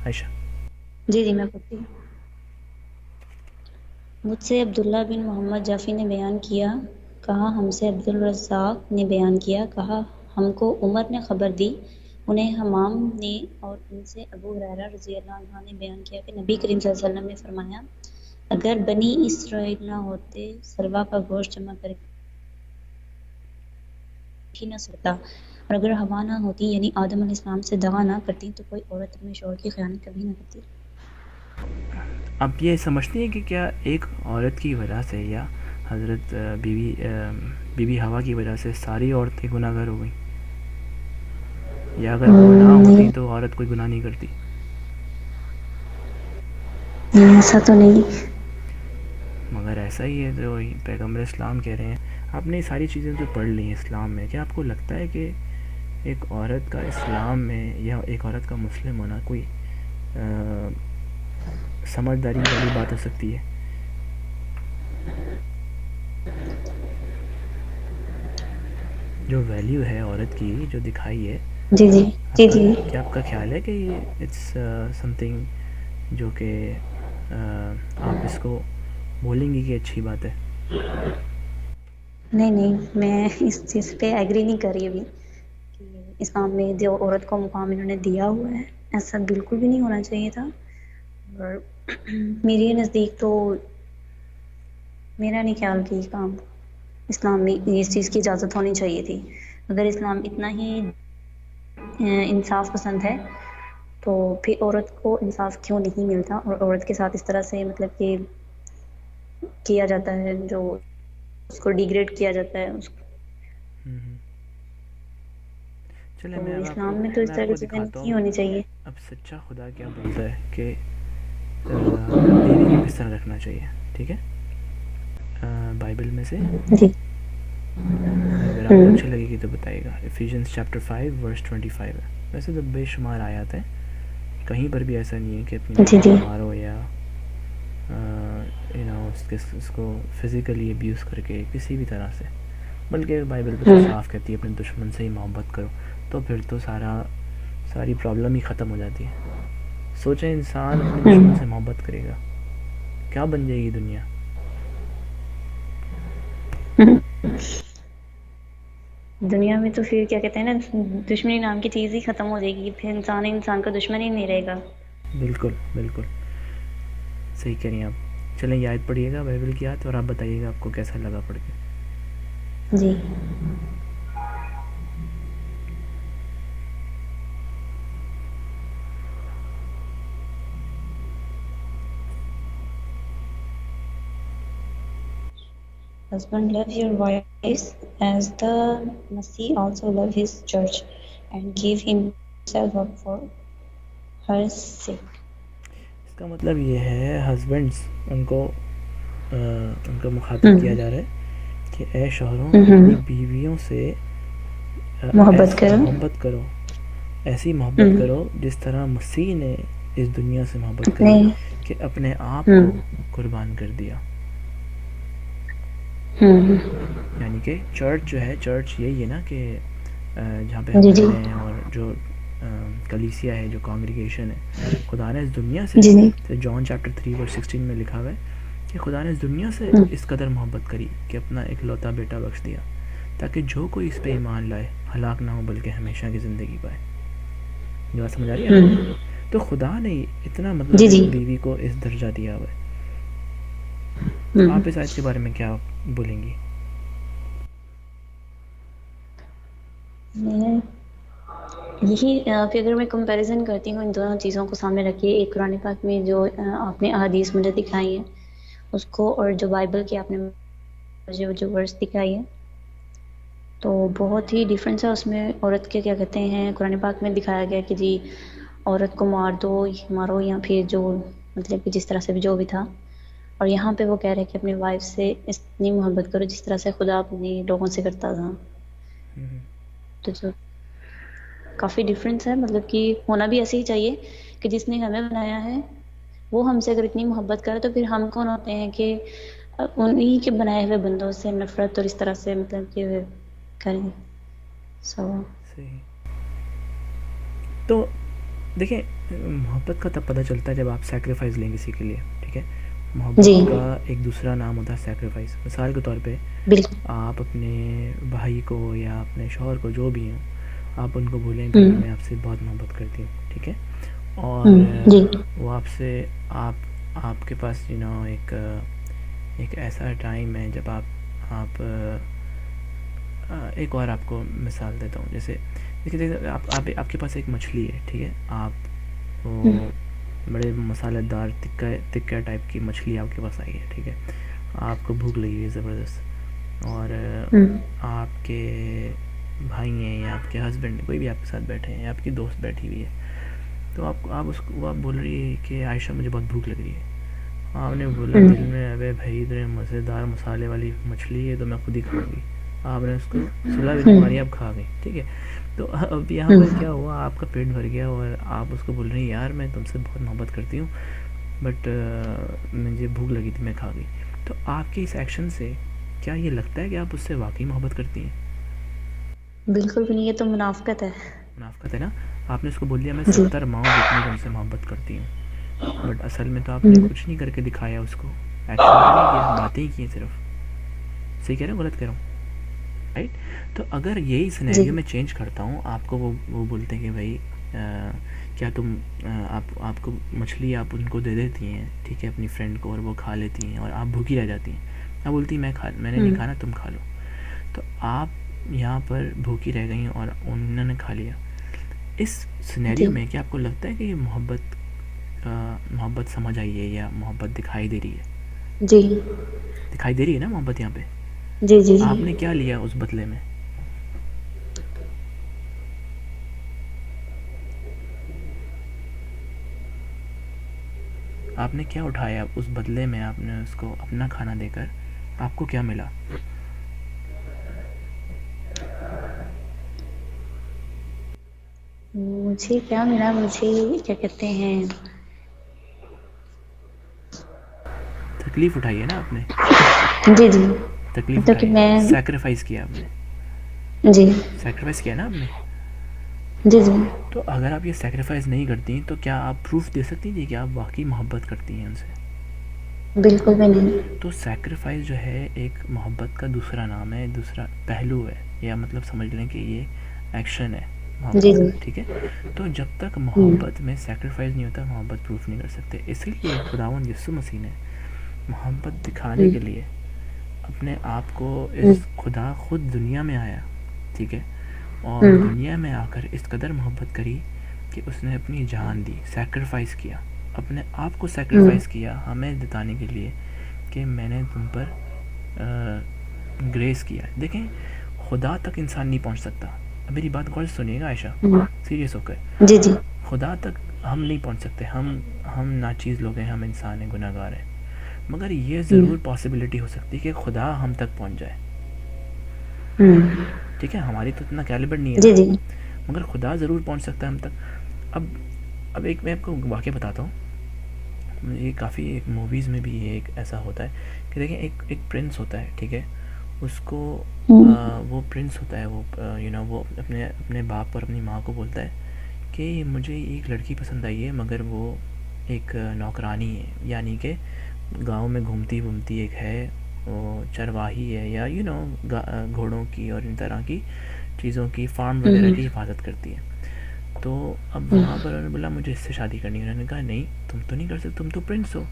عائشہ. جی میں پڑھتی ہوں. مجھ سے عبداللہ بن محمد جعفی نے بیان کیا، کہا ہم سے عبد الرزاق نے بیان کیا، کہا ہم کو عمر نے خبر دی، انہیں حمام نے، اور ان سے ابو ہریرہ رضی اللہ عنہ نے بیان کیا کہ نبی کریم صلی اللہ علیہ وسلم نے فرمایا، اگر بنی اسرائیل نہ ہوتے سروا کا گوشت جمع کر کے نہ سڑتا، اور اگر ہوا نہ ہوتی یعنی آدم علیہ السلام سے دغا نہ کرتی تو کوئی عورت اپنے شوہر کی خیانت کبھی نہ کرتی. اب یہ سمجھتے ہیں کہ کیا ایک عورت کی وجہ سے یا حضرت بی بی ہوا کی وجہ سے ساری عورتیں گناہ گار ہو گئیں، یا اگر وہ نہ ہوتی نہیں تو عورت کوئی گناہ نہیں کرتی؟ ایسا تو نہیں. مگر ایسا ہی ہے جو پیغمبر اسلام کہہ رہے ہیں. آپ نے یہ ساری چیزیں تو پڑھ لی ہیں اسلام میں، کیا آپ کو لگتا ہے کہ ایک عورت کا اسلام میں یا ایک عورت کا مسلم ہونا کوئی سمجھداری والی بات ہو سکتی ہے؟ جو ویلیو ہے عورت کی جو دکھائی ہے، جی جی جی جی کیا آپ کا خیال ہے کہ یہ اٹس سم تھنگ جو کہ آپ اس کو بولیں گی کہ اچھی بات ہے؟ نہیں میں اس چیز پہ ایگری نہیں کر رہی ابھی کہ اسلام میں جو عورت کو مقام انہوں نے دیا ہوا ہے ایسا بالکل بھی نہیں ہونا چاہیے تھا. اور میرے نزدیک تو میرا نہیں خیال کہ کام اسلام میں اس چیز کی اجازت ہونی چاہیے تھی. اگر اسلام اتنا ہی انصاف پسند ہے تو پھر عورت کو انصاف کیوں نہیں ملتا اور عورت کے ساتھ اس طرح سے مطلب کہ کیا جاتا ہے، جو اس کو ڈیگریڈ کیا جاتا ہے اس کو. چلے تو میں اب آپ کو اسلام میں تو اس طرح کی چیزیں دکھاتا نہیں ہوں ہونی چاہیے. اب سچا خدا کیا بولتا ہے کہ بیوی کو کس طرح رکھنا چاہیے. ٹھیک ہے، بائبل میں سے جی اگر آپ کو اچھی لگے گی تو بتائیے گا. ایفیشینز چیپٹر 5 ورس 25 ہے. ویسے تو بے شمار آیات ہیں، کہیں پر بھی ایسا نہیں ہے کہ اپنی جی بیوی جی کو مارو یا اس کو فزیکلی ابیوز کر کے کسی بھی طرح سے، بلکہ بائبل تو صاف کہتی ہے اپنے دشمن سے ہی محبت کرو. تو پھر تو ساری پرابلم ہی ختم ہو جاتی ہے. سوچیں انسان اپنے دشمن سے محبت کرے گا کیا بن جائے گی دنیا. دنیا میں تو پھر کیا کہتے ہیں نا، دشمنی نام کی چیز ہی ختم ہو جائے گی، پھر انسان کا دشمن ہی نہیں رہے گا. بالکل صحیح کہہ رہی ہیں آپ. چلیں یہ آیت پڑھیے گا بائبل کی آیت اور آپ بتائیے گا آپ کو کیسا لگا پڑھ کے. جی Husband, love your wives as the Messiah also loved his church and gave himself up for her sake. اس کا مطلب یہ ہے ہسبینڈس ان کو مخاطب کیا جا رہا ہے کہ اے شوہروں اپنی بیویوں سے محبت کرو، ایسی محبت کرو جس طرح مسیح نے اس دنیا سے محبت کری کہ اپنے آپ کو قربان کر دیا. یعنی کہ چرچ جو ہے، چرچ یہی ہے نا کہ جہاں پہ ہم رہ رہے ہیں، اور جو کلیسیا ہے، جو کانگریگیشن ہے، خدا نے اس دنیا سے جان چیپٹر 3 ورس 16 میں لکھا ہوا ہے کہ خدا نے اس دنیا سے اس قدر محبت کری کہ اپنا ایک لوتا بیٹا بخش دیا تاکہ جو کوئی اس پہ ایمان لائے ہلاک نہ ہو بلکہ ہمیشہ کی زندگی پائے. یہ بات سمجھ آ رہی ہے؟ تو خدا نے اتنا مطلب بیوی کو اس درجہ دیا ہوا ہے. آپ اس آیت کے بارے میں کیا بولیں گی؟ یہی کہ اگر میں کمپیریزن کرتی ہوں ان دونوں چیزوں کو سامنے رکھیے، ایک قرآن پاک میں جو آپ نے احادیث مجھے دکھائی ہیں اس کو، اور جو بائبل کی آپ نے مجھے جو ورس دکھائی ہے، تو بہت ہی ڈیفرنس ہے اس میں. عورت کے کیا کہتے ہیں، قرآن پاک میں دکھایا گیا کہ جی عورت کو مارو یا پھر جو مطلب کہ جس طرح سے بھی جو بھی تھا، اور یہاں پہ وہ کہہ رہے کہ اپنی وائف سے اتنی محبت کرو جس طرح سے خدا اپنے لوگوں سے کرتا تھا. تو جو کافی ڈفرینس ہے، مطلب کہ ہونا بھی ایسے ہی چاہیے کہ جس نے ہمیں بنایا ہے وہ ہم سے اگر اتنی محبت کرے تو پھر ہم کون ہوتے ہیں کہ انہی کے بنائے ہوئے بندوں سے نفرت اور اس طرح سے مطلب کہ کریں. صحیح. تو دیکھیں محبت کا تب پتہ چلتا ہے جب آپ سیکریفائز لیں کسی کے لیے, ٹھیک ہے. محبت جی کا ایک دوسرا نام ہوتا ہے سیکریفائز. مثال کے طور پہ بالکل. آپ اپنے بھائی کو یا اپنے شوہر کو جو بھی ہوں آپ ان کو بولیں بھائی میں آپ سے بہت محبت کرتی ہوں, ٹھیک ہے, اور جی وہ آپ سے آپ کے پاس ایک ایسا ٹائم ہے جب آپ ایک اور آپ کو مثال دیتا ہوں. جیسے دیکھیے آپ کے پاس ایک مچھلی ہے, ٹھیک ہے, آپ وہ بڑے مسالہ دار تکہ ٹائپ کی مچھلی آپ کے پاس آئی ہے, ٹھیک ہے, آپ کو بھوک لگی ہے زبردست, اور آپ کے بھائی ہیں یا آپ کے ہسبینڈ کوئی بھی آپ کے ساتھ بیٹھے ہیں یا آپ کی دوست بیٹھی ہوئی ہے, تو آپ بول رہی ہے کہ عائشہ مجھے بہت بھوک لگ رہی ہے. آپ نے بولا دل میں ابے بھائی اتنے مزیدار مسالے والی مچھلی ہے تو میں خود ہی کھاؤں گی. آپ نے اس کو صلاح بھی نہیں ماری, آپ کھا گئی, ٹھیک ہے. تو اب یہاں پر کیا ہوا, آپ کا پیٹ بھر گیا اور آپ اس کو بول رہی ہیں یار میں تم سے بہت محبت کرتی ہوں بٹ مجھے بھوک لگی تھی میں کھا گئی. تو آپ کے اس ایکشن سے کیا یہ لگتا ہے کہ آپ اس سے واقعی محبت کرتی ہیں؟ بالکل بھی نہیں, یہ تو منافقت ہے. منافقت ہے نا. آپ نے اس کو بول دیا میں جی 70 ماؤں جتنی تم سے محبت کرتی ہوں, بٹ اصل میں تو آپ نے کچھ نہیں کر کے دکھایا, اس کو ایکشن تو نہیں کیا, باتیں ہی کی ہیں صرف. صحیح کہہ رہا ہوں غلط کہہ رہا ہوں؟ رائٹ. تو اگر یہی جی سینیریو میں چینج کرتا ہوں, آپ کو وہ بولتے ہیں کہ بھائی کیا تم آپ کو مچھلی آپ ان کو دے دیتی ہیں, ٹھیک ہے, اپنی فرینڈ کو, اور وہ کھا لیتی ہیں اور آپ بھوکی رہ جاتی ہیں. آپ بولتی ہیں میں نے نہیں کھانا تم کھا لو. تو آپ یہاں پر بھوکی رہ گئی اور انہوں نے کھا لیا. اس جی سینیریو میں کیا آپ کو لگتا ہے کہ یہ محبت سمجھ آئی ہے یا محبت دکھائی دے رہی ہے؟ جی دکھائی دے رہی ہے نا محبت یہاں پہ. جی جی آپ نے کیا لیا اس بدلے میں؟ آپ نے کیا اٹھایا اس بدلے میں؟ آپ نے اس کو اپنا کھانا دے کر آپ کو کیا ملا؟ مجھے کیا ملا, مجھے کیا کہتے ہیں تکلیف اٹھائی ہے نا آپ نے, جی جی تکلیف مطلب کہ اٹھائی, میں سیکریفائز کیا آپ نے, جی سیکریفائز کیا نا آپ نے. جی جی تو اگر آپ یہ سیکریفائز نہیں کرتی تو کیا آپ پروف دے سکتی تھی کہ آپ واقعی محبت کرتی ہیں ان سے؟ بالکل بھی نہیں. تو سیکریفائز جو ہے ایک محبت کا دوسرا نام ہے, دوسرا پہلو ہے, یا مطلب سمجھ لیں کہ یہ ایکشن ہے جی محبت جی کا, ٹھیک ہے. تو جب تک محبت میں سیکریفائز نہیں ہوتا محبت پروف نہیں کر سکتے. اسی لیے خداوند یسوع مسیح نے محبت دکھانے کے لیے اپنے آپ کو اس خدا خود دنیا میں آیا, ٹھیک ہے, اور دنیا میں آ کر اس قدر محبت کری کہ اس نے اپنی جان دی, سیکریفائز کیا, اپنے آپ کو سیکریفائز کیا ہمیں بتانے کے لیے کہ میں نے تم پر گریس کیا. دیکھیں خدا تک انسان نہیں پہنچ سکتا. اب میری بات غور سے سنیے گا عائشہ, سیریس ہو کر. جی جی خدا تک ہم نہیں پہنچ سکتے, ہم ناچیز لوگ ہیں, ہم انسان ہیں, گناہ گار ہیں, مگر یہ ضرور پاسبلٹی ہو سکتی ہے کہ خدا ہم تک پہنچ جائے. ٹھیک ہے, ہماری تو اتنا کیلیبر نہیں ہے نا, جی جی مگر خدا ضرور پہنچ سکتا ہے ہم تک. اب ایک میں آپ کو واقعہ بتاتا ہوں. یہ کافی ایک موویز میں بھی یہ ایک ایسا ہوتا ہے کہ دیکھیں ایک پرنس ہوتا ہے, ٹھیک ہے, اس کو وہ پرنس ہوتا ہے, وہ اپنے باپ اور اپنی ماں کو بولتا ہے کہ مجھے ایک لڑکی پسند آئی ہے مگر وہ ایک نوکرانی ہے, یعنی کہ گاؤں میں گھومتی ایک ہے, وہ چرواہی ہے, یا گھوڑوں کی اور ان طرح کی چیزوں کی, فارم وغیرہ کی حفاظت کرتی ہے. تو اب وہاں پر انہوں نے بولا مجھے اس سے شادی کرنی ہے. انہوں نے کہا نہیں تم تو نہیں کر سکتے, تم تو پرنس ہو,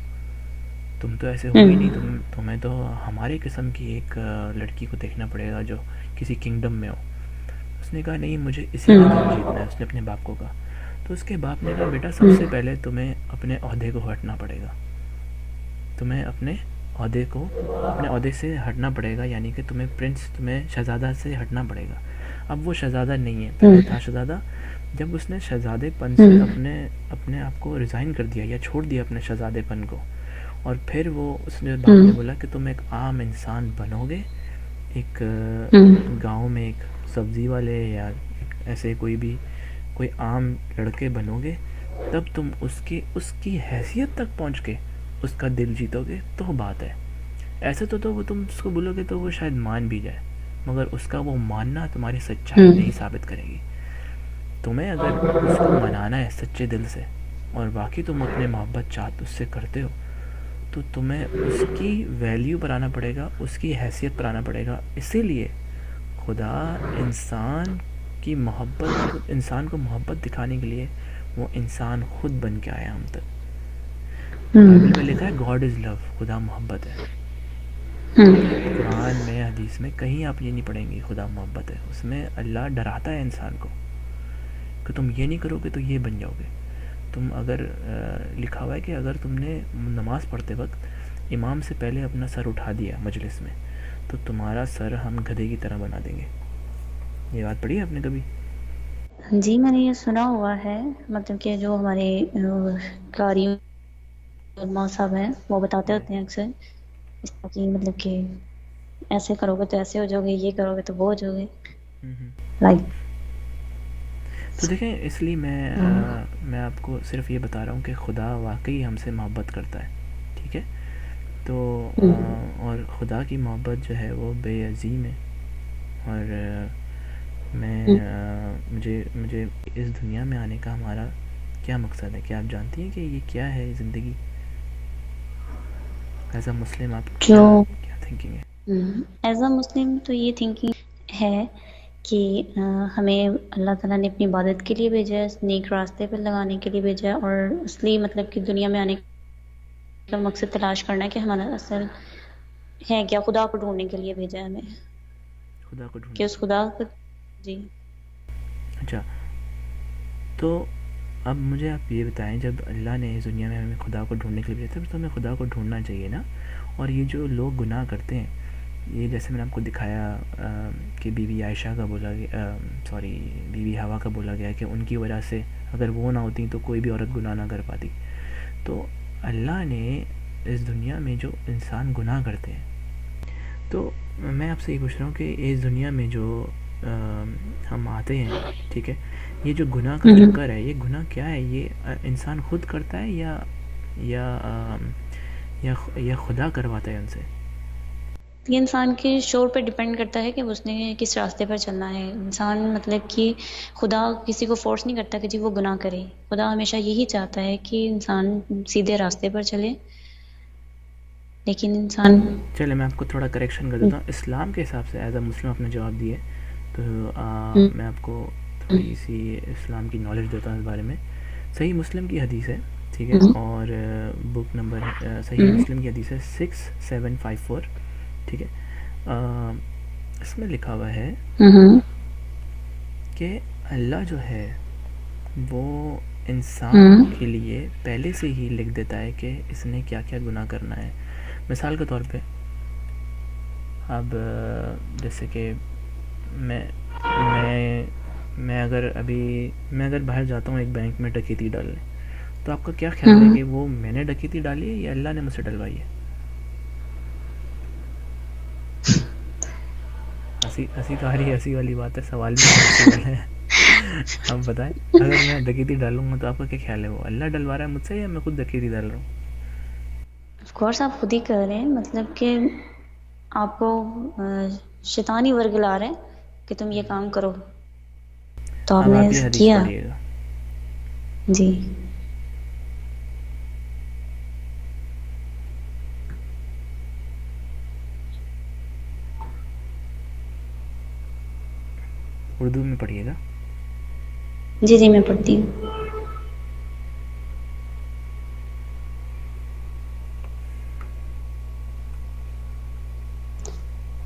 تم تو ایسے ہو ہی نہیں, تمہیں تو ہمارے قسم کی ایک لڑکی کو دیکھنا پڑے گا جو کسی کنگڈم میں ہو. اس نے کہا نہیں مجھے اسی کا دل جیتنا ہے. اس نے اپنے باپ کو کہا. تو اس کے باپ نے کہا بیٹا سب سے پہلے تمہیں اپنے عہدے کو ہٹنا پڑے گا, تمہیں اپنے عہدے سے ہٹنا پڑے گا, یعنی کہ تمہیں شہزادہ سے ہٹنا پڑے گا. اب وہ شہزادہ نہیں ہے, پہلے تھا شہزادہ. جب اس نے شہزادے پن سے اپنے آپ کو ریزائن کر دیا یا چھوڑ دیا اپنے شہزادے پن کو, اور پھر اس نے باپ نے بولا کہ تم ایک عام انسان بنو گے, ایک گاؤں میں ایک سبزی والے یا ایسے کوئی عام لڑکے بنو گے, تب تم اس کی حیثیت تک پہنچ کے اس کا دل جیتو گے تو بات ہے. ایسے تو وہ تم اس کو بولو گے تو وہ شاید مان بھی جائے، مگر اس کا وہ ماننا تمہاری سچائی نہیں ثابت کرے گی. تمہیں اگر اس کو منانا ہے سچے دل سے اور واقعی تم اپنے محبت چاہت اس سے کرتے ہو، تو تمہیں اس کی ویلیو پر آنا پڑے گا، اس کی حیثیت پر آنا پڑے گا. اسی لیے خدا انسان کو محبت دکھانے کے لیے وہ انسان خود بن کے آیا ہم تک. بائبل میں لکھا ہے گاڈ از لو، خدا محبت ہے. قرآن میں حدیث میں کہیں آپ یہ نہیں پڑھیں گے خدا محبت ہے. اس میں اللہ ڈراتا ہے انسان کو کہ تم یہ نہیں کرو گے تو یہ بن جاؤ گے. تم اگر لکھا ہوا ہے کہ اگر تم نے نماز پڑھتے وقت امام سے پہلے اپنا سر اٹھا دیا مجلس میں تو تمہارا سر ہم گدھے کی طرح بنا دیں گے. یہ بات پڑھی ہے آپ نے کبھی؟ جی میں نے یہ سنا ہوا ہے، مطلب کہ جو ہمارے قاری علماء صاحب ہیں وہ بتاتے ہوتے ہیں اکثر اس طرح کی، مطلب کہ ایسے کرو گے تو ایسے ہو جاؤ گے، یہ کرو گے تو وہ ہو جاؤ گے، لائک. تو دیکھیں اس لیے میں آپ کو صرف یہ بتا رہا ہوں کہ خدا واقعی ہم سے محبت کرتا ہے، ٹھیک ہے. تو اور خدا کی محبت جو ہے وہ بے عظیم ہے. اور مجھے اس دنیا میں آنے کا ہمارا کیا مقصد ہے؟ کیا آپ جانتی ہیں کہ یہ کیا ہے زندگی؟ ایز اے مسلم آپ جو کیا تھنکنگ ہے؟ ایز اے مسلم تو یہ تھنکنگ ہے کہ ہمیں اللہ تعالیٰ نے اپنی عبادت کے لیے بھیجا ہے، نیک راستے پر لگانے کے لیے بھیجا ہے، اور اصلی مطلب کہ دنیا میں آنے کا مقصد تلاش کرنا ہے کہ ہمارا اصل ہے کیا. خدا کو ڈھونڈنے کے لیے بھیجا ہے ہمیں، خدا کو کہ اس ڈھونڈنے. خدا کو. جی اچھا، تو اب مجھے آپ یہ بتائیں، جب اللہ نے اس دنیا میں ہمیں خدا کو ڈھونڈنے کے لیے بھیجا تو ہمیں خدا کو ڈھونڈنا چاہیے نا. اور یہ جو لوگ گناہ کرتے ہیں، یہ جیسے میں نے آپ کو دکھایا کہ بی بی عائشہ کا بولا گیا، بی بی حوا کا بولا گیا کہ ان کی وجہ سے اگر وہ نہ ہوتی تو کوئی بھی عورت گناہ نہ کر پاتی. تو اللہ نے اس دنیا میں جو انسان گناہ کرتے ہیں، تو میں آپ سے یہ پوچھ رہا ہوں کہ اس دنیا میں جو ہم آتے ہیں، ٹھیک ہے، یہ جو گناہ کا چکر ہے، یہ گناہ کیا ہے؟ یہ انسان خود کرتا ہے یا خدا کرواتا ہے ان سے؟ یہ انسان کے شعور پر ڈیپینڈ کرتا ہے کہ اس نے کس راستے پر چلنا ہے. انسان مطلب کہ خدا کسی کو فورس نہیں کرتا کہ جی وہ گناہ کرے. خدا ہمیشہ یہی چاہتا ہے کہ انسان سیدھے راستے پر چلے، لیکن انسان چلے میں آپ کو تھوڑا کریکشن کر دیتا ہوں. اسلام کے حساب سے ایز اے مسلم آپ نے جواب دیے، تو میں آپ کو تھوڑی سی اسلام کی نالج دیتا ہوں اس بارے میں. صحیح مسلم کی حدیث ہے، ٹھیک ہے، اور بک نمبر صحیح مسلم کی حدیث ہے 6754، ٹھیک ہے. اس میں لکھا ہوا ہے کہ اللہ جو ہے وہ انسان کے لیے پہلے سے ہی لکھ دیتا ہے کہ اس نے کیا کیا گناہ کرنا ہے. مثال کے طور پہ اب جیسے کہ میں اگر باہر جاتا ہوں ایک بینک میں ڈکیتی ڈالنے، تو آپ کا کیا خیال ہے کہ وہ میں نے ڈکیتی ڈالی ہے یا اللہ نے مجھ سے ڈلوائی ہے؟ ہنسی تو آ رہی ہے، ہنسی والی بات ہے، سوال بھی ہنسی والا ہے. آپ بتائیں اگر میں ڈکیتی ڈالوں گا تو آپ کا کیا خیال ہے، وہ اللہ ڈلوا رہا ہے مجھ سے یا میں خود ڈکیتی ڈال رہا ہوں؟ آف کورس آپ خود ہی کر رہے ہیں، مطلب کہ آپ کو شیطانی ورگ لا رہے ہیں کہ تم یہ کام کرو، تو آپ اب نے آپ یہ حدیث کیا. پڑھیے گا. جی اردو میں پڑھیے گا. جی میں پڑھتی ہوں.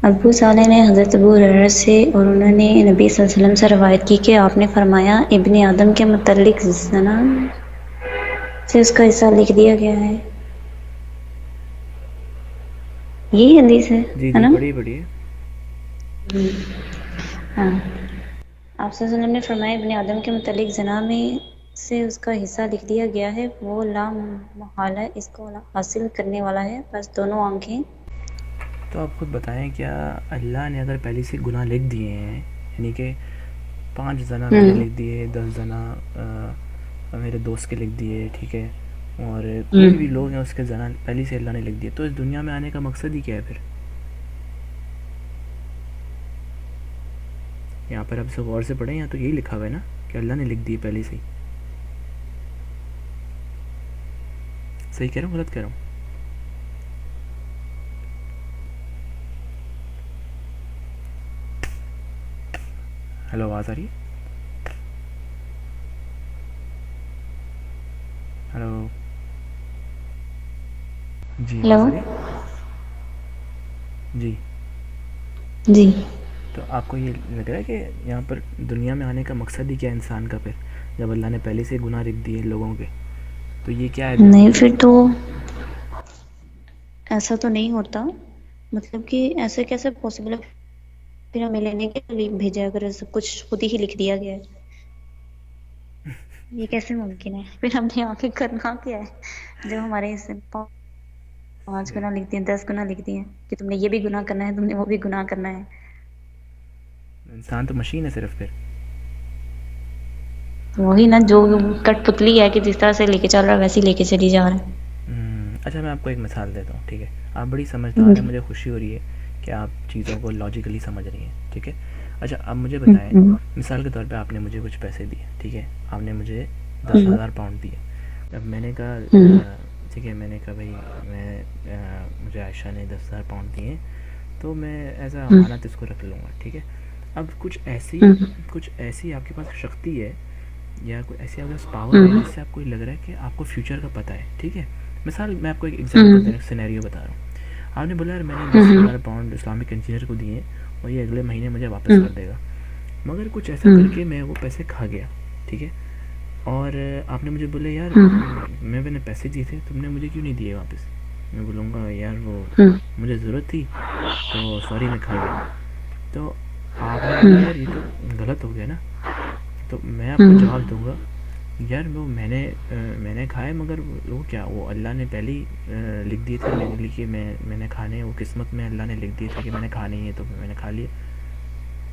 ابو صالح نے حضرت ابو ہریرہ سے اور انہوں نے نبی صلی اللہ علیہ وسلم سے روایت کی کہ آپ نے فرمایا ابن آدم کے متعلق زنا سے اس کا حصہ لکھ دیا گیا ہے. یہی حدیث ہے جی نا؟ پڑھیے. ہاں، آپ صلی اللہ علیہ وسلم نے فرمایا ابن آدم کے متعلق زنا میں سے اس کا حصہ لکھ دیا گیا ہے، وہ لا محالہ اس کو حاصل کرنے والا ہے، بس دونوں آنکھیں. تو آپ خود بتائیں، کیا اللہ نے اگر پہلے سے گناہ لکھ دیے ہیں، یعنی کہ 5 زنا میں نے لکھ دیے، 10 زنا میرے دوست کے لکھ دیے، ٹھیک ہے، اور کوئی بھی ہوں لوگ ہیں اس کے ذرا پہلے سے اللہ نے لکھ دیے. تو اس دنیا میں آنے کا مقصد ہی کیا ہے پھر؟ یہاں پر اب سے غور سے پڑھیں، یہاں تو یہی لکھا ہوا ہے نا کہ اللہ نے لکھ دی پہلے سے ہی. صحیح کہہ رہا ہوں غلط کہہ رہا ہوں؟ ہیلو، آواز آ رہی ہے؟ ہیلو، جی ہیلو آواز آ رہی ہے؟ جی. جی. تو آپ کو یہ لگ رہا ہے کہ یہاں پر دنیا میں آنے کا مقصد ہی کیا ہے انسان کا پھر، جب اللہ نے پہلے سے گناہ لکھ دیے لوگوں کے، تو یہ کیا ہے نہیں مطلب؟ پھر تو ایسا تو نہیں ہوتا، مطلب کہ ایسے کیسے پاسبل ہے پھر ہمیں لینے کے لیے بھیجا اگر سب کچھ خود ہی لکھ دیا گیا ہے؟ یہ کیسے ممکن ہے؟ پھر ہم نے آ کے کرنا کیا ہے جب ہمارے اس 5 گنا لکھ دیے 10 گنا لکھ دیے کہ تم نے یہ بھی گناہ کرنا ہے، تم نے وہ بھی گناہ کرنا ہے. انسان تو مشین ہے صرف پھر. وہی نا، جو کٹ پتلی ہے کہ جس طرح سے لے کے چل رہا ہے ویسے ہی لے کے چلی جا رہا ہے. اچھا میں آپ کو ایک مثال دیتا ہوں، ٹھیک ہے؟ آپ بڑی سمجھدار ہیں، جی. مجھے خوشی ہو رہی ہے کہ آپ چیزوں کو لاجیکلی سمجھ رہی ہیں، ٹھیک ہے؟ اچھا اب مجھے بتائیں، مثال کے طور پہ آپ نے مجھے کچھ پیسے دیے، ٹھیک ہے؟ آپ نے مجھے 10,000 پاؤنڈ دیے. اب میں نے کہا ٹھیک ہے، میں نے کہا بھائی مجھے عائشہ نے 10,000 پاؤنڈ دیے، تو میں ایز اے امانت اس کو رکھ لوں گا، ٹھیک ہے؟ اب کچھ ایسی آپ کے پاس شخصی ہے یا کوئی ایسی آپ کے پاس پاور ہے جس سے آپ کو لگ رہا ہے کہ آپ کو فیوچر کا پتہ ہے، ٹھیک ہے؟ مثال میں آپ کو ایک ایگزامپل دینا، سینیریو بتا رہا ہوں. آپ نے بولا یار میں نے 10,000 پاؤنڈ اسلامک انجینئر کو دیے اور یہ اگلے مہینے مجھے واپس کر دے گا، مگر کچھ ایسا کر کے میں وہ پیسے کھا گیا، ٹھیک ہے؟ اور آپ نے مجھے بولے یار میں نے پیسے دیے تھے، تم نے مجھے کیوں نہیں دیے واپس؟ میں بولوں گا یار وہ مجھے ضرورت تھی تو سوری میں کھا گیا. تو آپ نے بولا یار یہ تو غلط ہو گیا نا. تو میں آپ کو جواب دوں گا یار وہ میں نے کھائے، مگر وہ کیا، وہ اللہ نے پہلے ہی لکھ دیے تھے میرے لیے کہ میں نے کھانے، وہ قسمت میں اللہ نے لکھ دیے تھے کہ میں نے کھانے ہی ہے، تو میں نے کھا لیا،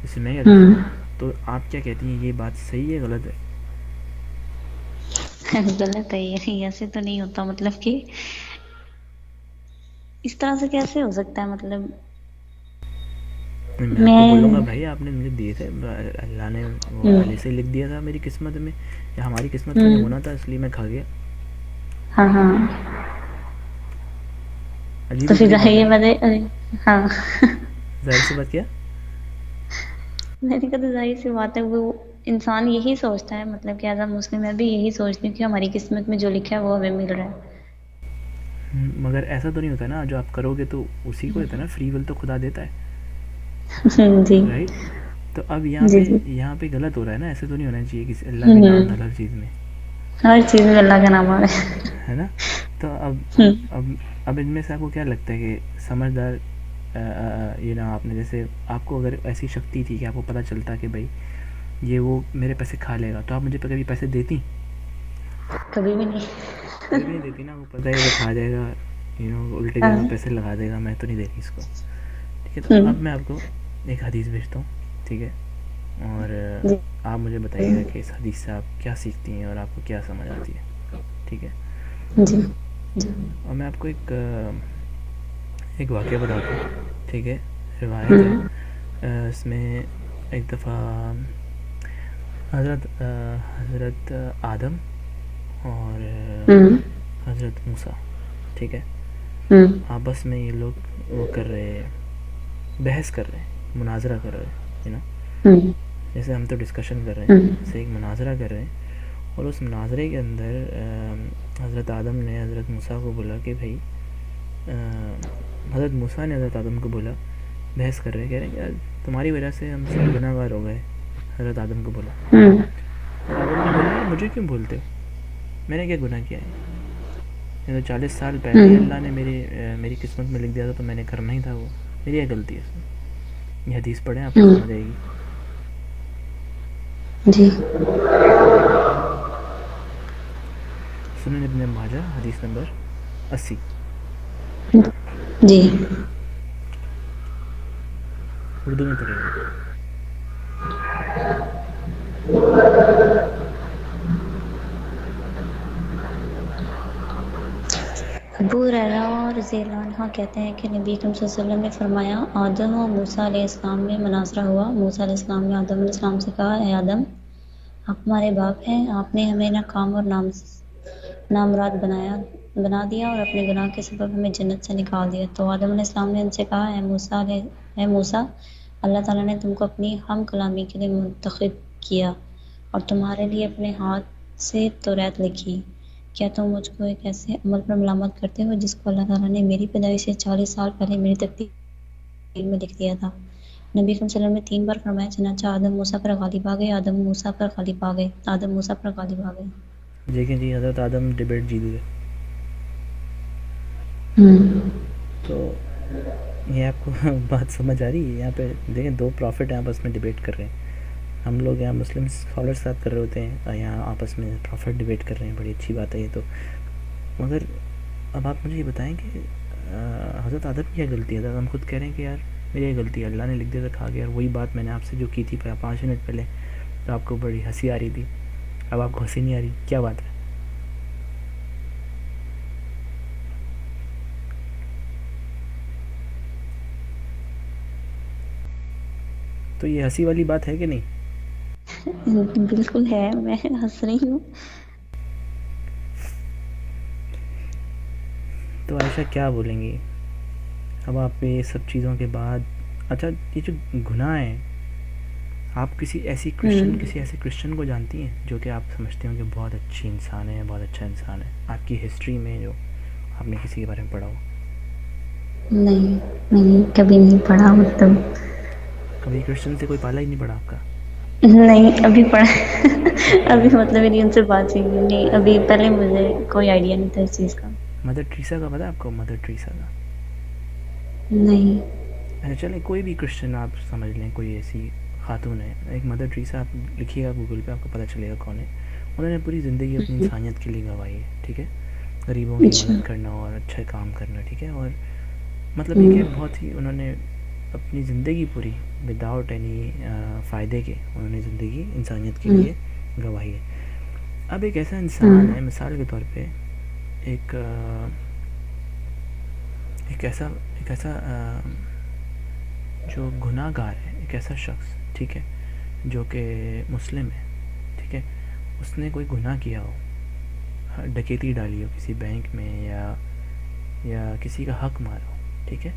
اس سے میں کیا کروں؟ تو آپ کیا کہتی ہیں، یہ بات صحیح ہے غلط ہے؟ غلط ہے یہ، ایسے تو نہیں ہوتا. مطلب کہ اس طرح سے کیسے ہو سکتا ہے؟ مطلب میں آپ کو بولوں گا میں بھائی آپ نے مجھے دیے تھے، اللہ نے وہ پہلے سے لکھ دیا تھا میری قسمت میں، یا ہماری قسمت میں ہونا تھا، اس لیے میں کھا گیا. ہاں ہاں. عجیب تو و پھر غریب بات ہے یہ نا. ہاں ظاہر سی بات کیا؟ میں نے کہا تو ظاہر سی بات ہے، وہ انسان یہی سوچتا ہے. مطلب کہ ایز اے مسلم میں بھی یہی سوچتی ہوں کہ ہماری قسمت میں جو لکھا ہے وہ ہمیں مل رہا ہے. مگر ایسا تو نہیں ہوتا نا، جو آپ کرو گے تو اسی کو ہوتا ہے نا، فری ول تو خدا دیتا ہے، جی رائٹ؟ تو اب جی جی. یہاں پہ غلط ہو رہا ہے نا، ایسے تو نہیں ہونا چاہیے کسی اللہ کے نام نہ ہر چیز میں، ہر چیز میں اللہ کا نام آ رہا ہے نا؟ تو ہے. اب ان میں سے آپ کو کیا لگتا ہے کہ سمجھدار یہ نا، آپ نے جیسے آپ کو اگر ایسی شکتی تھی کہ آپ کو پتہ چلتا کہ بھائی یہ وہ میرے پیسے کھا لے گا، تو آپ مجھے کبھی پیسے دیتی؟ کبھی بھی نہیں. کبھی بھی نہیں دیتی نا. وہ پتہ ہے وہ کھا جائے گا، الٹی ہاں. جگہ پیسے لگا دے گا، میں تو نہیں دے رہی اس کو، ٹھیک ہے؟ تو اب میں آپ کو ایک حدیث بھیجتا ہوں، ٹھیک ہے؟ اور جی آپ مجھے بتائیے گا کہ اس حدیث سے آپ کیا سیکھتی ہیں اور آپ کو کیا سمجھ آتی ہے، ٹھیک ہے؟ جی جی. اور میں آپ کو ایک واقعہ بتاتا ہوں، ٹھیک ہے؟ روایت ہے، اس میں ایک دفعہ حضرت آدم اور حضرت موسیٰ، ٹھیک ہے، آپس میں یہ لوگ وہ کر رہے، بحث کر رہے ہیں، مناظرہ کر رہے ہیں، جیسے ہم تو ڈسکشن کر رہے ہیں، جیسے ایک مناظرہ کر رہے ہیں. اور اس مناظرے کے اندر حضرت آدم نے حضرت موسیٰ کو بولا کہ بھائی حضرت موسیٰ نے حضرت آدم کو بولا، بحث کر رہے کہہ رہے ہیں کہ یار تمہاری وجہ سے ہم سب گناہ گار ہو گئے. حضرت آدم کو بولا، اور آدم نے بولا یار مجھے کیوں بولتے ہو، میں نے کیا گناہ کیا ہے؟ تو 40 سال پہلے ہی اللہ نے میری قسمت میں لکھ دیا تھا، تو میں نے کرنا ہی تھا، وہ میری یہ غلطی ہے. یہ حدیث پڑھیں آپ کو سمجھ آئے گی. جی. سنن ابن ماجہ حدیث نمبر 80. جی. اردو میں پڑھیے گا. ہریرہ رضی اللہ عنہ کہتے ہیں کہ نبی کریم صلی اللہ علیہ وسلم نے فرمایا آدم و موسیٰ علیہ السلام میں مناظرہ ہوا. موسیٰ علیہ السلام نے آدم علیہ السلام سے کہا اے آدم آپ ہمارے باپ ہیں, آپ نے ہمیں ناکام اور نامراد بنا دیا اور اپنے گناہ کے سبب ہمیں جنت سے نکال دیا. تو آدم علیہ السلام نے ان سے کہا اے موسیٰ اللہ تعالیٰ نے تم کو اپنی ہم کلامی کے لیے منتخب کیا اور تمہارے لیے اپنے ہاتھ سے توریت لکھی. کیا تم مجھ کو ایک ایسے عمل پر ملامت کرتے ہو جس کو اللہ تعالیٰ نے میری پیدائش سے 40 سال پہلے میری تقدیر میں لکھ دیا تھا؟ نبی صلی اللہ علیہ وسلم نے 3 بار فرمایا, چنانچہ آدم موسیٰ پر غالب آ گئے, آدم موسیٰ پر غالب آ گئے, آدم موسیٰ پر غالب آ گئے. دیکھیں جی, حضرت آدم ڈبیٹ جیت گئے. تو یہ آپ کو بات سمجھ آ رہی ہے؟ یہاں پہ دیکھیں 2 پروفٹ ہیں آپس میں ڈبیٹ کر رہے ہیں. ہم لوگ یہاں مسلم اسکالر ساتھ کر رہے ہوتے ہیں اور یہاں آپس میں پروفٹ ڈبیٹ کر رہے ہیں. بڑی اچھی بات ہے یہ تو. مگر اب آپ مجھے یہ بتائیں کہ حضرت آدم کی کیا غلطی ہے؟ ہم خود کہہ رہے ہیں کہ یار میری یہ غلطی ہے, اللہ نے لکھ دیا تھا کھا گیا. اور وہی بات میں نے آپ سے جو کی تھی 5 منٹ پہلے, تو آپ کو بڑی ہنسی آ رہی تھی, اب آپ کو ہنسی نہیں آ رہی, کیا بات ہے؟ تو یہ ہنسی والی بات ہے کہ نہیں؟ بالکل ہے, میں ہنس رہی ہوں. تو عائشہ کیا بولیں گی اب آپ یہ سب چیزوں کے بعد؟ اچھا یہ جو گناہ ہیں, آپ کسی ایسے کرسچن کو جانتی ہیں جو کہ آپ سمجھتے ہوں کہ بہت اچھی انسان ہے, بہت اچھا انسان ہے, آپ کی ہسٹری میں جو آپ نے کسی کے بارے میں پڑھا ہو؟ نہیں, میں نے کبھی نہیں پڑھا. مطلب کبھی کرسچن سے کوئی پالا ہی نہیں پڑا آپ کا؟ نہیں ابھی پڑھا. ابھی مطلب میری ان سے بات ہوئی نہیں, ابھی پہلے مجھے کوئی آئیڈیا نہیں تھا اس چیز کا. مدر ٹریسا کا پتہ ہے آپ کو؟ مدر ٹریسا کا نہیں. اچھا چلیں کوئی بھی کرسچن آپ سمجھ لیں, کوئی ایسی خاتون ہے, ایک مدر ٹریسا, آپ لکھیے گا گوگل پہ آپ کو پتہ چلے گا کون ہے. انہوں نے پوری زندگی اپنی انسانیت کے لیے گنوائی ہے, ٹھیک ہے, غریبوں کی اچھا. مدد کرنا اور اچھا کام کرنا, ٹھیک ہے. اور مطلب یہ کہ بہت ہی انہوں نے اپنی زندگی پوری وداؤٹ اینی فائدے کے انہوں نے زندگی انسانیت کے لیے گنوائی ہے. اب ایک ایسا انسان ہے, مثال کے طور پہ ایک ایسا جو گناہ گار ہے, ایک ایسا شخص, ٹھیک ہے, جو کہ مسلم ہے, ٹھیک ہے, اس نے کوئی گناہ کیا ہو, ڈکیتی ڈالی ہو کسی بینک میں, یا کسی کا حق مارا ہو, ٹھیک ہے,